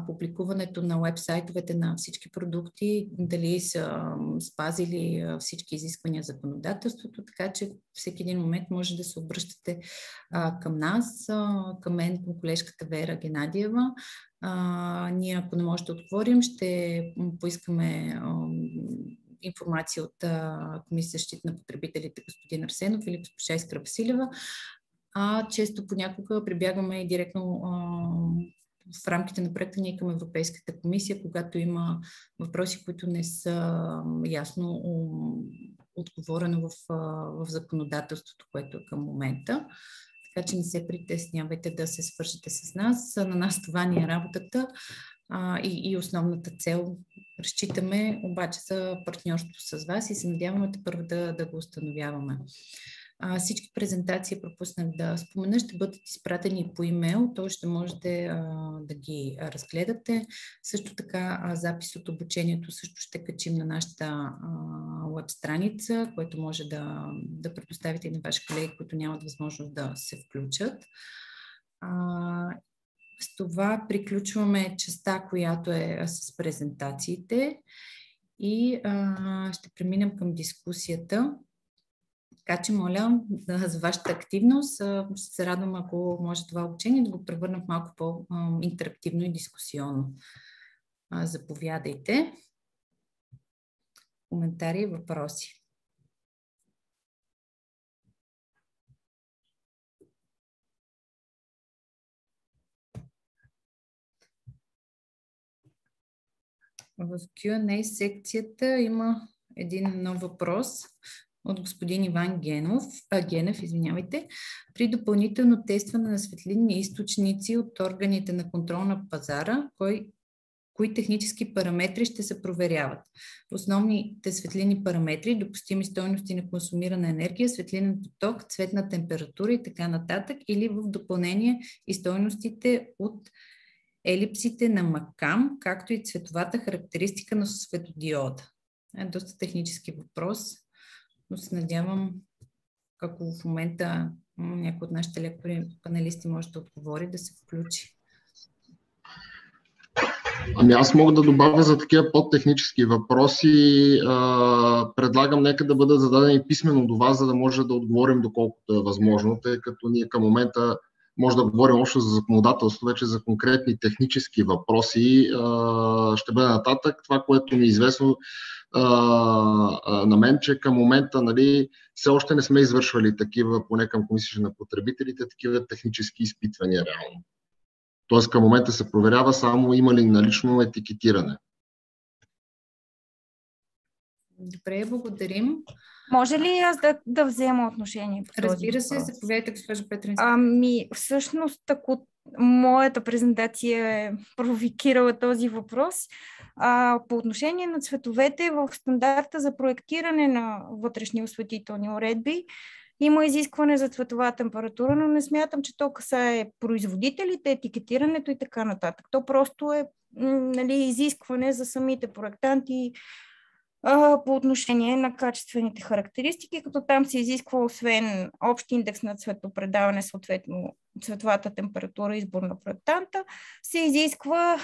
публикуването на уебсайтовете на всички продукти, дали са спазили всички изисквания за законодателството, така че всеки един момент може да се обръщате към нас, към мен, към колежката Вера Геннадиева. Ние, ако не може да отговорим, ще поискаме информация от Комисия за защита на потребителите господин Арсенов или госпожа Искра Василева. Често понякога прибягваме директно в рамките на проекта ние към Европейската комисия, когато има въпроси, които не са ясно отговорено в законодателството, което е към момента. Така че не се притеснявайте да се свършите с нас. На нас това ни е работата и основната цел. Разчитаме обаче за партньорство с вас и се надяваме първо да го установяваме. Всички презентации, пропуснах да спомена, ще бъдат изпратени по имейл, т.е. ще можете да ги разгледате. Също така запис от обучението също ще качим на нашата веб страница, което може да предоставите и на ваши колеги, които нямат възможност да се включат. С това приключваме частта, която е с презентациите и ще преминем към дискусията. Така че моля за вашата активност. Ще се радвам, ако може това обучение да го превърна в малко по-интерактивно и дискусионно. Заповядайте. Коментари и въпроси. В Q&A секцията има един нов въпрос от господин Иван Генев, извинявайте. При допълнително тестване на светлинни източници от органите на контрол на пазара, кои технически параметри ще се проверяват? Основните светлинни параметри, допустими стойности на консумирана енергия, светлинен поток, цветна температура и така нататък, или в допълнение и стойностите от елипсите на МАКАМ, както и цветовата характеристика на светодиода. Доста технически въпрос, но се надявам, ако в момента някой от нашите лектори, панелисти може да отговори, да се включи. Аз мога да добавя за такива подтехнически въпроси. Предлагам нека да бъдат зададени писмено до вас, за да може да отговорим доколкото е възможно, тъй като ние към момента може да говорим още за законодателство, вече за конкретни технически въпроси. Ще бъде нататък. Това, което ми е известно на мен, че към момента все още не сме извършвали такива, поне към Комисията на потребителите, такива технически изпитвания реално. Тоест към момента се проверява само има ли налично етикетиране. Добре, благодарим. Може ли аз да взема отношение по този въпрос? Разбира се, заповядайте, госпожа Петринска. Всъщност, ако моята презентация е провокирала този въпрос, по отношение на цветовете в стандарта за проектиране на вътрешни осветителни уредби, има изискване за цветова температура, но не смятам, че то касае производителите, етикетирането и така нататък. То просто е изискване за самите проектанти по отношение на качествените характеристики, като там се изисква освен общ индекс на цветопредаване, съответно цветовата температура, избор на проектанта, се изисква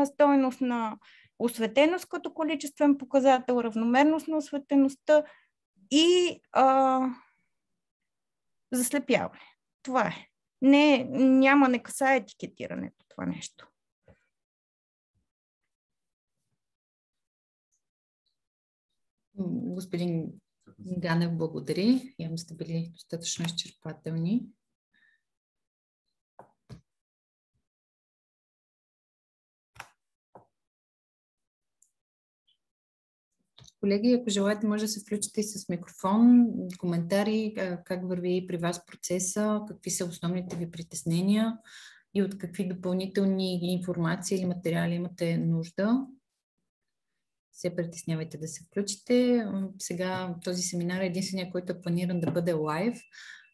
стойност на осветеност като количествен показател, равномерност на осветеността и заслепяване. Това е. Не касае етикетирането това нещо. Господин Ганев, благодари. Явно сте били достатъчно изчерпателни. Колеги, ако желаете, може да се включите и с микрофон, коментари, как върви при вас процеса, какви са основните ви притеснения и от какви допълнителни информации или материали имате нужда. Се притеснявайте да се включите. Сега този семинар е единствения, който е планиран да бъде лайв.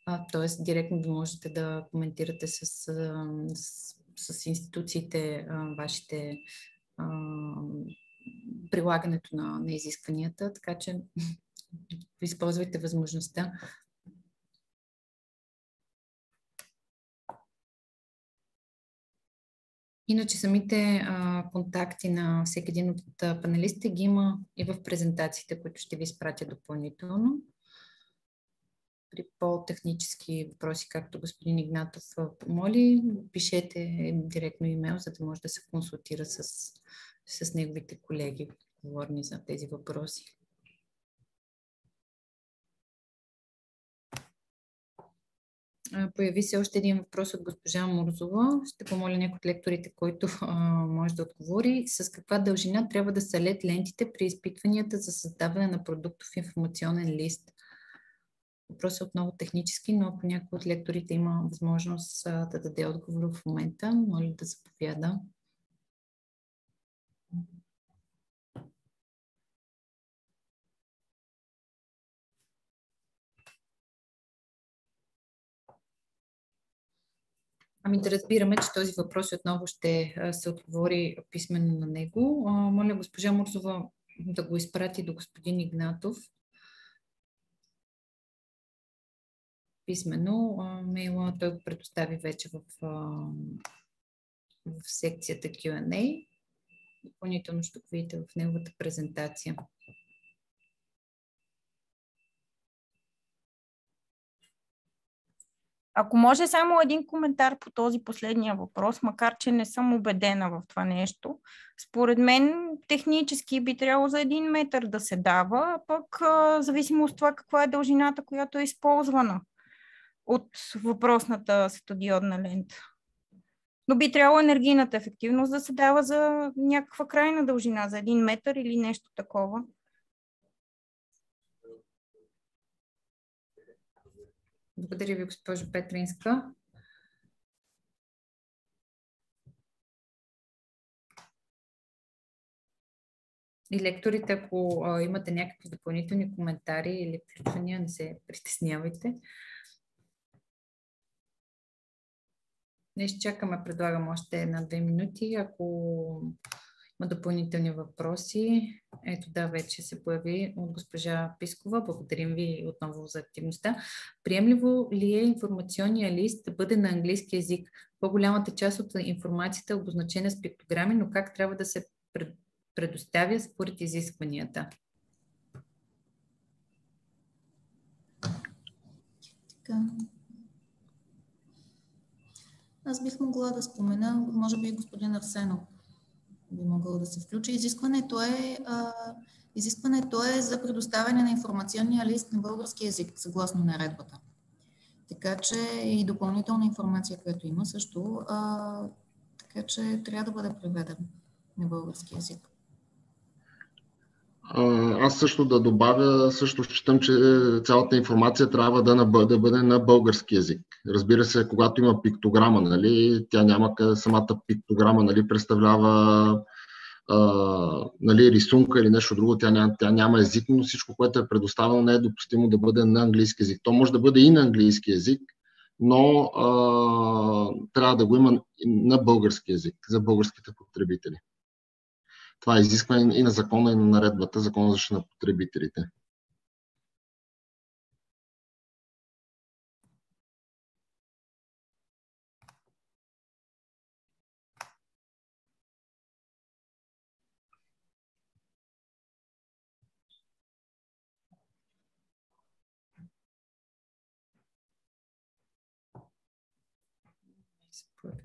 т.е. директно да можете да коментирате с институциите вашите прилагането на изискванията, така че използвайте възможността. Иначе самите контакти на всеки един от панелистите ги има и в презентациите, които ще ви изпратя допълнително. При по-технически въпроси, както господин Игнатов помоли, пишете директно имейл, за да може да се консултира с неговите колеги, отговорни за тези въпроси. Появи се още един въпрос от госпожа Мурзова. Ще помоля някой от лекторите, който може да отговори. С каква дължина трябва да са LED лентите при изпитванията за създаване на продуктов информационен лист? Въпросът е отново технически, но ако някой от лекторите има възможност да даде отговор в момента, моля да заповяда. Ами да разбираме, че този въпрос отново ще се отговори писменно на него. Моля госпожа Мурзова да го изпрати до господин Игнатов. Писменно мейла той го предостави вече в секцията Q&A. Допълнително ще го видите в неговата презентация. Ако може само един коментар по този последния въпрос, макар че не съм убедена в това нещо. Според мен технически би трябвало за 1 метър да се дава, а пък зависимо от това каква е дължината, която е използвана от въпросната светодиодна лента. Но би трябвало енергийната ефективност да се дава за някаква крайна дължина, за 1 метър или нещо такова. Благодаря ви, госпожо Петринска. И лекторите, ако имате някакви допълнителни коментари или включвания, не се притеснявайте. Днес чакаме, предлагам още 1-2 минути. Ако има допълнителни въпроси, ето да, вече се появи от госпожа Пискова. Благодарим ви отново за активността. Приемливо ли е информационния лист да бъде на английски език? По-голямата част от информацията е обозначена с пиктограми, но как трябва да се предоставя според изискванията? Така. Аз бих могла да спомена, може би господин Арсенов би могъл да се включи. Изискването е за предоставяне на информационния лист на български език, съгласно наредбата. Така че и допълнителна информация, която има също, така че трябва да бъде преведен на български език. Аз също да добавя, също считам, че цялата информация трябва да бъде на български език. Разбира се, когато има пиктограма, нали, тя няма, самата пиктограма, нали, представлява нали, рисунка или нещо друго, тя няма език, но всичко, което е предоставено, не е допустимо да бъде на английски език. То може да бъде и на английски език, но трябва да го има на български език, за българските потребители. Това е изискване и на закона, и на наредбата, закона за защита на потребителите.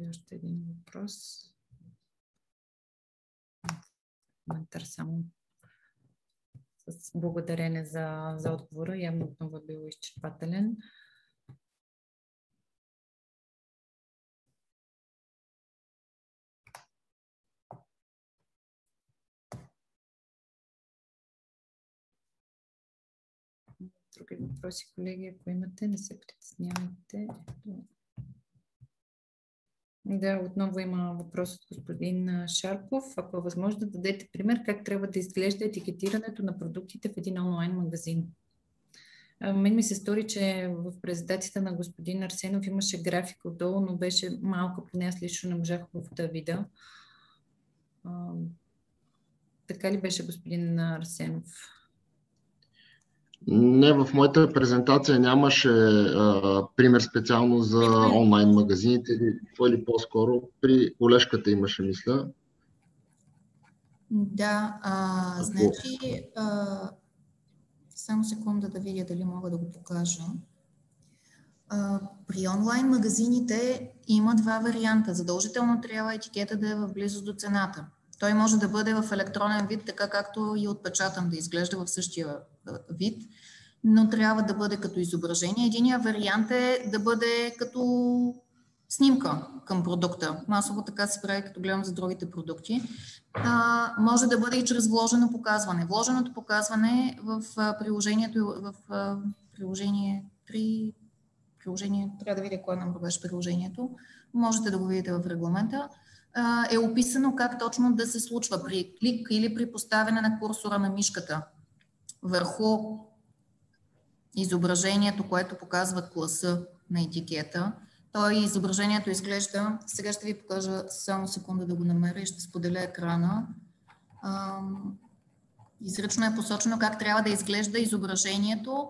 Още един въпрос. Коментар само с благодарение за отговора. Явно отново е бил изчерпателен. Други въпроси, колеги, ако имате, не се притеснявайте. Да, отново има въпрос от господин Шарков. Ако е възможно да дадете пример как трябва да изглежда етикетирането на продуктите в един онлайн магазин. Мен ми се стори, че в презентацията на господин Арсенов имаше график отдолу, но беше малко, поне аз лично не можах да видя. Така ли беше, господин Арсенов? Не, в моята презентация нямаше пример специално за онлайн магазините, или по-скоро при колежката имаше, мисля. Да, значи, само секунда да видя дали мога да го покажа. При онлайн магазините има два варианта. Задължително трябва етикета да е в близост до цената. Той може да бъде в електронен вид, така както и отпечатан, да изглежда в същия вид, но трябва да бъде като изображение. Единият вариант е да бъде като снимка към продукта. Масово така се прави, като гледам за другите продукти. Може да бъде и чрез вложено показване. Вложеното показване в приложението, в приложение 3, трябва да видя кое номер беше приложението, можете да го видите в регламента, е описано как точно да се случва при клик или при поставяне на курсора на мишката върху изображението, което показва класа на етикета. Изображението изглежда, сега ще ви покажа, само секунда да го намеря и ще споделя екрана. Изрично е посочено как трябва да изглежда изображението.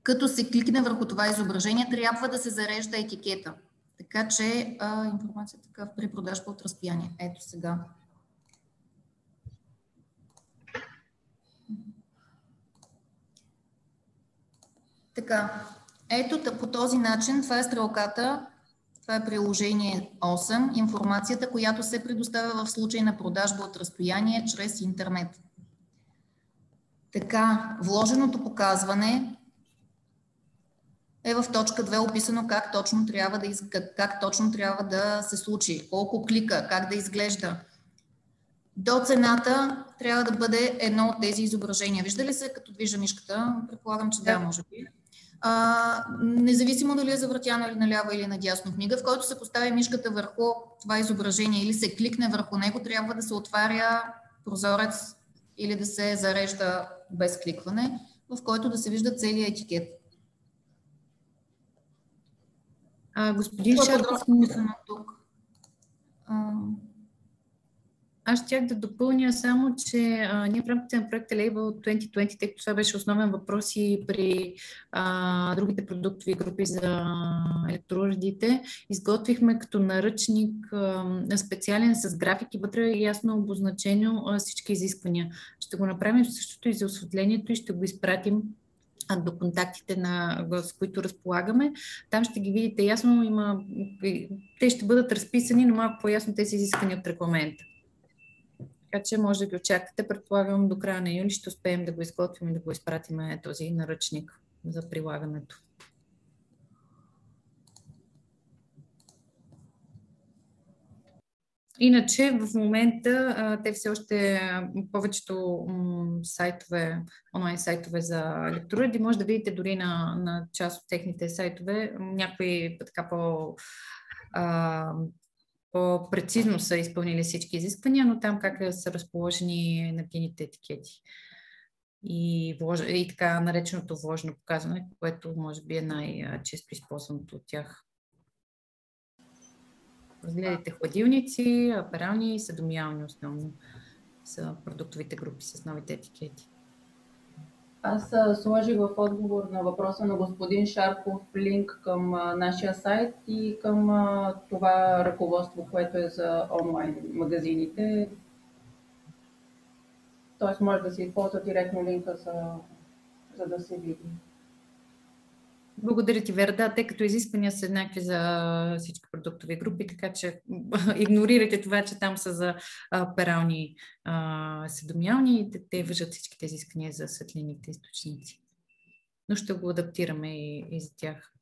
Като се кликне върху това изображение, трябва да се зарежда етикета. Така че информацията така при продажба от разстояние. Ето сега. Така, ето по този начин, това е стрелката, това е приложение 8, информацията, която се предоставя в случай на продажба от разстояние чрез интернет. Така, вложеното показване е в точка 2 описано как точно трябва да се случи, колко клика, как да изглежда. До цената трябва да бъде едно от тези изображения. Вижда ли се, като движа мишката? Предполагам, че да, може би. Независимо дали е завъртяно или наляво или надясно в мига, в който се постави мишката върху това изображение или се кликне върху него, трябва да се отваря прозорец или да се зарежда без кликване, в който да се вижда целият етикет. Господин Шарков, аз щях да допълня само, че ние в рамките на проекта Label 2020, тъй като това беше основен въпрос и при другите продуктови групи за електроуредите, изготвихме като наръчник специален с графики, вътре ясно обозначено всички изисквания. Ще го направим същото и за осветлението и ще го изпратим до контактите, с които разполагаме. Там ще ги видите ясно, те ще бъдат разписани, но малко по-ясно тези изисквания от регламента. Така че може да ги очаквате. Предполагам, до края на юли ще успеем да го изготвим и да го изпратим този наръчник за прилагането. Иначе в момента те все още повечето сайтове, онлайн сайтове за електроуреди, може да видите дори на част от техните сайтове, някои така по-прецизно са изпълнили всички изисквания, но там как са разположени енергийните етикети и така нареченото вложено показване, което може би е най-често използваното от тях. Разгледайте хладилници, перални и седомиални основно са продуктовите групи с новите етикети. Аз сложих в отговор на въпроса на господин Шарков линк към нашия сайт и към това ръководство, което е за онлайн магазините. Тоест може да се използва директно линка, за да се види. Благодаря ти, Вера. Да, тъй като изисквания са еднакви за всички продуктови групи, така че игнорирайте това, че там са за перални седомиални и те въжат всички тези изисквания за светлинните източници. Но ще го адаптираме и за тях.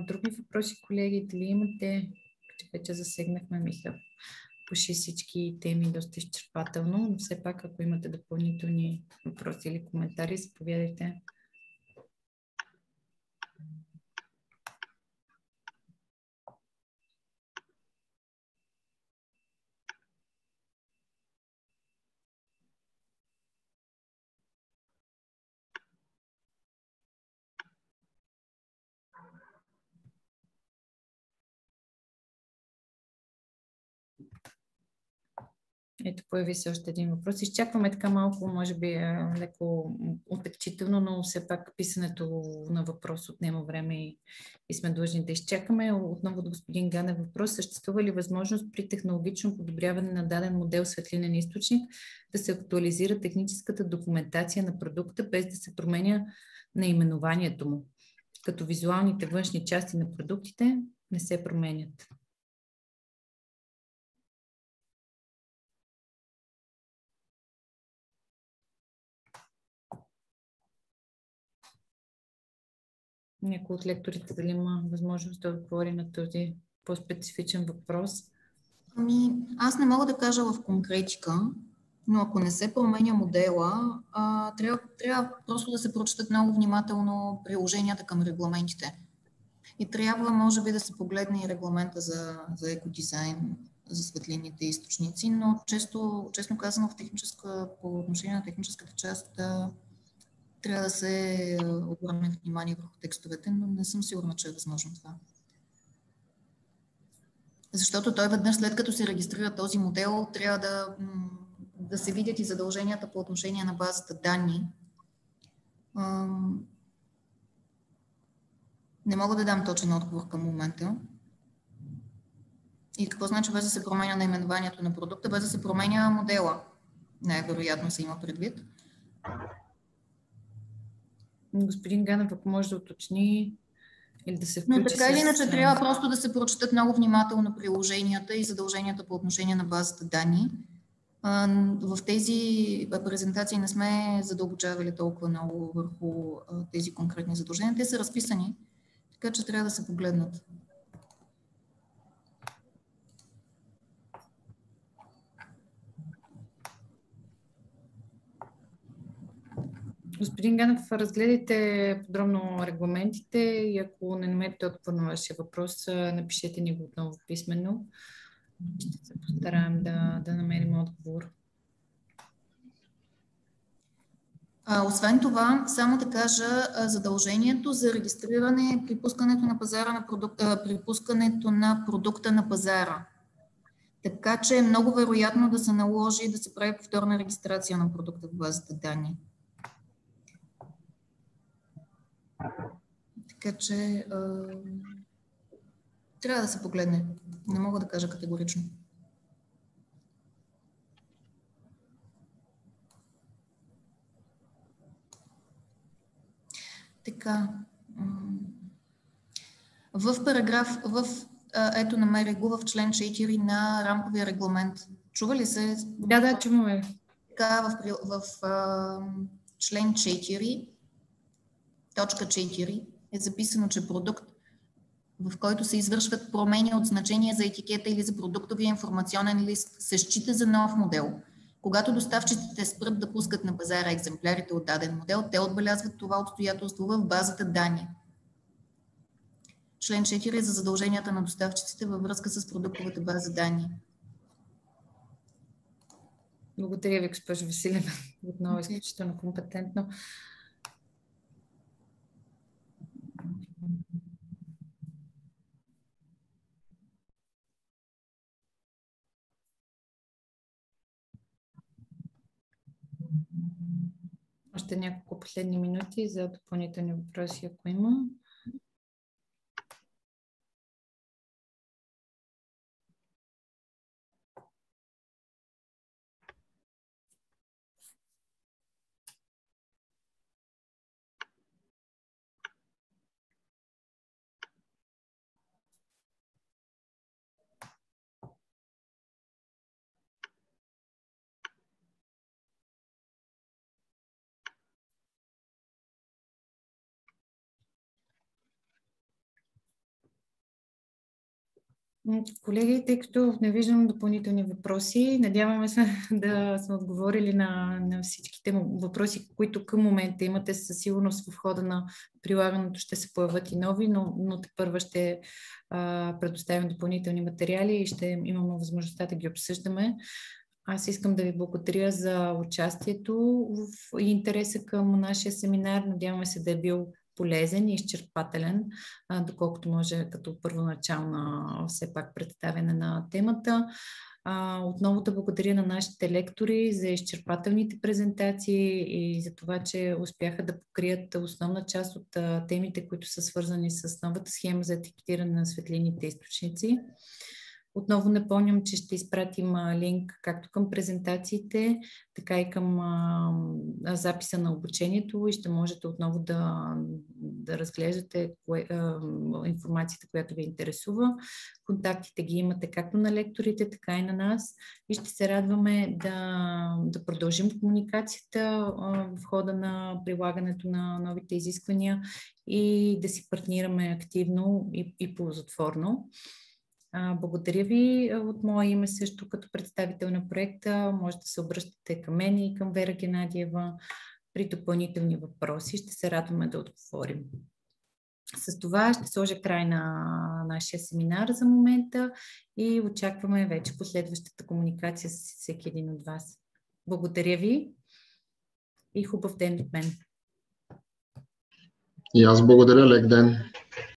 Други въпроси, колеги, дали имате? Вече засегнахме, мисля, почти всички теми доста изчерпателно, но все пак, ако имате допълнителни въпроси или коментари, заповядайте. Ето, появи се още един въпрос. Изчакваме така малко, може би леко отекчително, но все пак писането на въпрос отнема време и сме длъжни да изчакаме. Отново до господин Ганев въпрос. Съществува ли възможност при технологично подобряване на даден модел светлинен източник да се актуализира техническата документация на продукта, без да се променя наименованието му, като визуалните външни части на продуктите не се променят? Някой от лекторите дали има възможност да отговори на този по-специфичен въпрос? Аз не мога да кажа в конкретика, но ако не се променя модела, трябва просто да се прочитат много внимателно приложенията към регламентите. И трябва, може би, да се погледне и регламента за екодизайн, за светлинните източници, но честно казано по отношение на техническата част трябва да се обърне внимание върху текстовете, но не съм сигурна, че е възможно това. Защото той веднъж след като се регистрира този модел, трябва да се видят и задълженията по отношение на базата данни. Не мога да дам точен отговор към момента. И какво значи без да се променя наименованието на продукта, без да се променя модела? Най-вероятно се има предвид. Господин Ганев, ако може да уточни или да се включи. Но така или иначе трябва просто да се прочитат много внимателно приложенията и задълженията по отношение на базата данни. В тези презентации не сме задълбочавали толкова много върху тези конкретни задължения. Те са разписани, така че трябва да се погледнат. Господин Ганев, разгледайте подробно регламентите и ако не намерите отговор на вашия въпрос, напишете ни го отново писменно. Ще се постараем да намерим отговор. Освен това, само да кажа задължението за регистриране при пускането на продукта на пазара. Така че е много вероятно да се наложи да се прави повторна регистрация на продукта в базата данни. Така че трябва да се погледне. Не мога да кажа категорично. Така. В параграф, ето намерих го в член 4 на рамковия регламент. Чува ли се? Да, чуваме. Така, в член 4, точка 4 е записано, че продукт, в който се извършват промени от значение за етикета или за продуктовия информационен лист, се счита за нов модел. Когато доставчиците спрат да пускат на пазара екземплярите от даден модел, те отбелязват това обстоятелство в базата данни. Член 4 е за задълженията на доставчиците във връзка с продуктовата база данни. Благодаря ви, госпожо Василева. Отново изключително компетентно. Още няколко последни минути за допълнителни въпроси, ако има. Колеги, тъй като не виждам допълнителни въпроси, надяваме се да сме отговорили на всичките въпроси, които към момента имате. Със сигурност в хода на прилагането ще се появят и нови, но тепърва ще предоставим допълнителни материали и ще имаме възможността да ги обсъждаме. Аз искам да ви благодаря за участието и интереса към нашия семинар. Надяваме се да е бил полезен и изчерпателен, доколкото може като първоначална все пак представяне на темата. Отново да благодаря на нашите лектори за изчерпателните презентации и за това, че успяха да покрият основна част от темите, които са свързани с новата схема за етикетиране на светлинните източници. Отново напомням, че ще изпратим линк както към презентациите, така и към записа на обучението и ще можете отново да разглеждате информацията, която ви интересува. Контактите ги имате както на лекторите, така и на нас и ще се радваме да продължим комуникацията в хода на прилагането на новите изисквания и да си партнираме активно и ползотворно. Благодаря ви от мое име също като представител на проекта. Може да се обръщате към мен и към Вера Геннадиева при допълнителни въпроси. Ще се радваме да отговорим. С това ще сложа край на нашия семинар за момента и очакваме вече последващата комуникация с всеки един от вас. Благодаря ви и хубав ден от мен. И аз благодаря, лек ден.